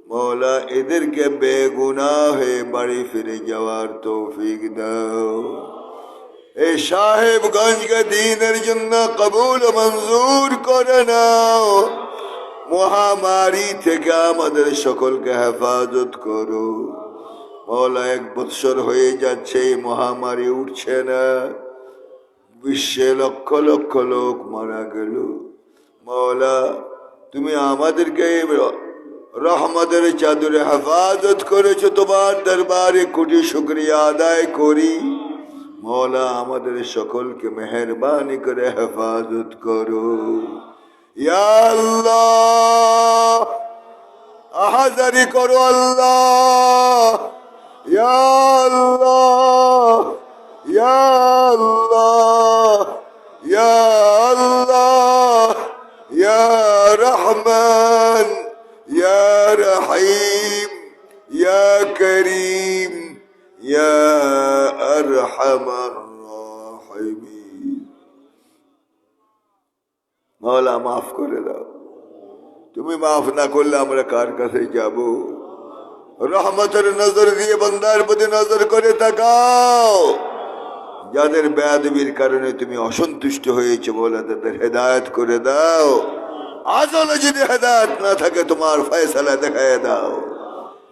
মওলা এদেরকে বেগুনাহে বাড়ি ফিরে যাওয়ার তৌফিক দাও এই সাহেবগঞ্জকে দ্বীনের জন্য কবুল মঞ্জুর করে নাও মহামারী থেকে আমাদের সকলকে হেফাজত করো মওলা 1 বৎসর হয়ে যাচ্ছে এই মহামারী উঠছে না বিশ্বে লক্ষ লক্ষ লোক মারা গেল মওলা তুমি আমাদেরকে রহমতের চাদরে হেফাজত করেছো তোমার দরবারে কোটি শুকরিয়া আদায় করি মওলা আমাদের সকলকে মেহেরবানি করে হেফাজত করো ইয়া আল্লাহ আহাজারি করো আল্লাহ ইয়া আল্লাহ ইয়া আল্লাহ ইয়া আল্লাহ ইয়া রহমান ইয়া রহিম ইয়া করিম ইয়া আরহামার রাহিমিন মওলা মাফ করে দাও তুমি মাফ না করলে আমরা কার কাছে যাব রহমতের নজর দিয়ে বান্দার প্রতি নজর করে তাকাও যাদের বেয়াদবির কারণে তুমি অসন্তুষ্ট হয়েছে বলে তাদের হেদায়েত করে দাও আসলে যদি হেদায়েত না থাকে তোমার ফয়সালা দেখায় দাও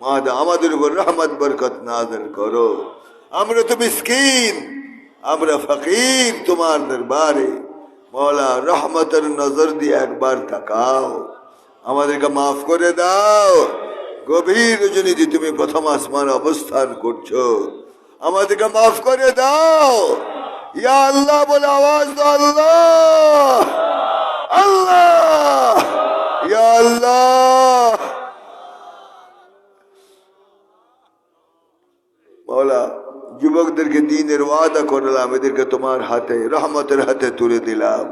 মাদা আমাদের উপর রহমত বরকত নাযিল করো আমরা তো মিসকিন আমরা ফকির তোমার দরবারে মওলা রহমতের নজর দিয়ে একবার তাকাও আমাদেরকে মাফ করে দাও গভীর রজনীতে তুমি প্রথম আসমান অবস্থান করছো আমাদেরকে মাফ করে দাও ইয়া আল্লাহ বলে আওয়াজ দাও আল্লাহ আল্লাহ ইয়া আল্লাহ মওলা যুবকদেরকে দ্বীনের ওয়াদা করলাম এদেরকে তোমার হাতে রহমতের হাতে তুলে দিলাম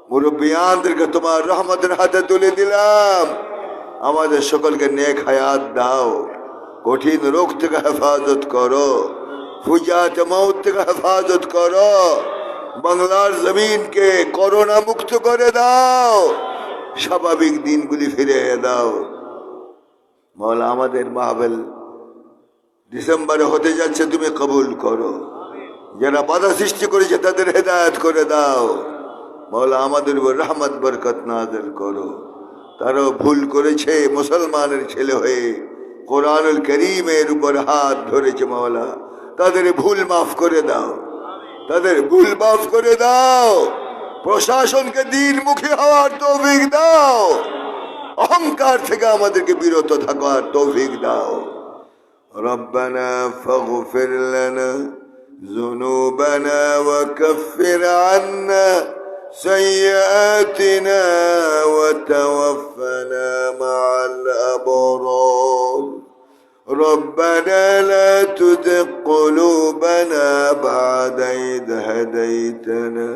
মুরব্বিয়ানদেরকে তোমার রহমতের হাতে তুলে দিলাম আমাদের সকলকে নেক হায়াত দাও কঠিন রোগ থেকে হেফাজত করো ফুজাত মৌত থেকে হেফাজত করো, বাংলার জমিনকে করোনা মুক্ত করে দাও, স্বাভাবিক দিনগুলি ফিরিয়ে দাও। মওলা আমাদের মাহফিল ডিসেম্বরে হতে যাচ্ছে, তুমি কবুল করো। যারা বাধা সৃষ্টি করেছে তাদের হেদায়েত করে দাও। মওলা আমাদের উপর রহমত বরকত নাযিল করো। তারাও ভুল করেছে, মুসলমানের ছেলে হয়ে কোরআনুল কারীমের উপর হাত ধরেছে। মওলা তাদের ভুল মাফ করে দাও, তাদের ভুল মাফ করে দাও। প্রশাসনকে দ্বীনমুখী হওয়ার তৌফিক দাও, অহংকার থেকে আমাদেরকে বিরত থাকার তৌফিক দাও। রব্বানা ফাগফির লানা যুনুবানা ওয়া কাফির আন্না সাইয়্যাতিনা ওয়া তাওয়াফানা মা'আল আবরার। ربنا لا تزغ قلوبنا بعد إذ هديتنا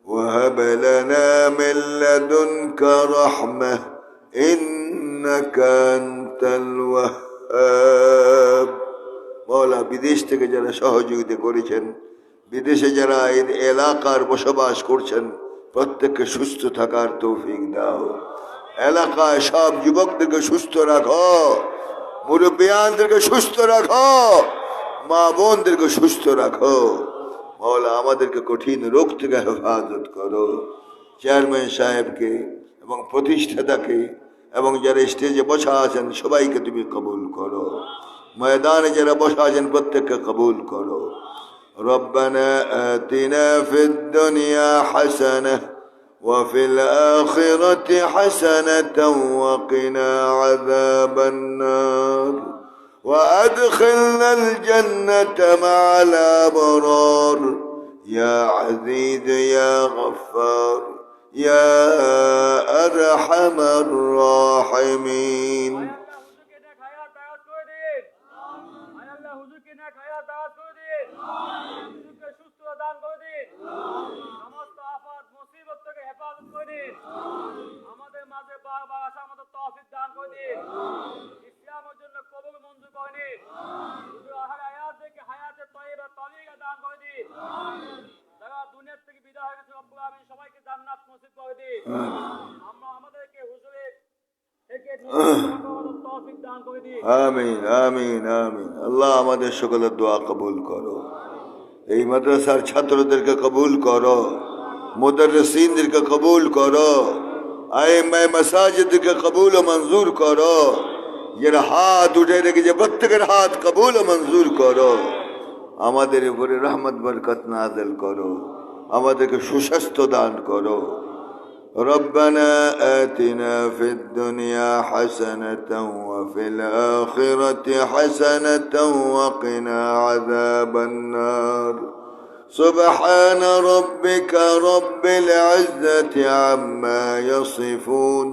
وهب لنا من لدنك رحمة إنك أنت الوهاب। মওলা বিদেশ থেকে যারা সহযোগিতা করেছেন, বিদেশে যারা এই এলাকার বসবাস করছেন, প্রত্যেককে সুস্থ থাকার তৌফিক দাও। এলাকায় সব যুবকদেরকে সুস্থ রাখো, মুরব্বিয়ানদেরকে সুস্থ রাখো, মা বোনদেরকে সুস্থ রাখো। মওলা আমাদেরকে কঠিন রোগ থেকে হেফাজত করো। চেয়ারম্যান সাহেবকে এবং প্রতিষ্ঠাতাকে এবং যারা স্টেজে বসা আছেন সবাইকে তুমি কবুল করো। ময়দানে যারা বসা আছেন প্রত্যেককে কবুল করো। রব্বানা আতিনা ফিদ দুনিয়া হাসানাহ وفي الآخرة حسنة وقنا عذاب النار وأدخلنا الجنة مع الأبرار يا عزيز يا غفار يا أرحم الراحمين। আমাদের মাঝে বারবার আসা আমাদের তৌফিক দান করে দিন, ইসলামের জন্য কবুল মঞ্জুর করে দিন, হায়াতকে হায়াতে তয়্যিবা তরিকা দান করে দিন। যারা দুনিয়া থেকে বিদায় হয়ে গেছে রব্বুল আমিন সবাইকে জান্নাত নসিব করে দিন। আমরা আমাদেরকে হুজুরের থেকে তৌফিক দান করে দিন। আমিন আমিন আমিন। আল্লাহ আমাদের সকলের দোয়া কবুল করো। এই মাদ্রাসার ছাত্রদেরকে কবুল করো, মুদাররিসিনদেরকে কবুল করো, আইম্মায়ে মাসাজিদকে কবুল ও মঞ্জুর করো। যারা হাত উঠে রেখেছে প্রত্যেকের হাত কবুল ও মঞ্জুর করো। আমাদের উপরে রহমত বরকত নাযিল করো, আমাদেরকে সুস্বাস্থ্য দান করো। ربنا آتنا في الدنيا حسنة وفي الآخرة حسنة وقنا عذاب النار سبحان ربك رب العزة عما يصفون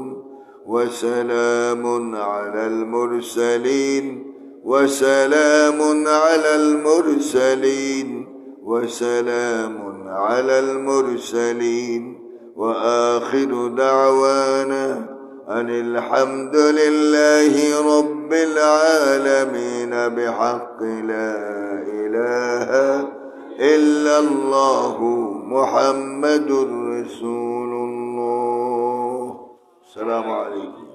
وسلام على المرسلين وسلام على المرسلين وسلام على المرسلين وآخر دعوانا أن الحمد لله رب العالمين بحق لا إله إلا الله محمد رسول الله. السلام عليكم.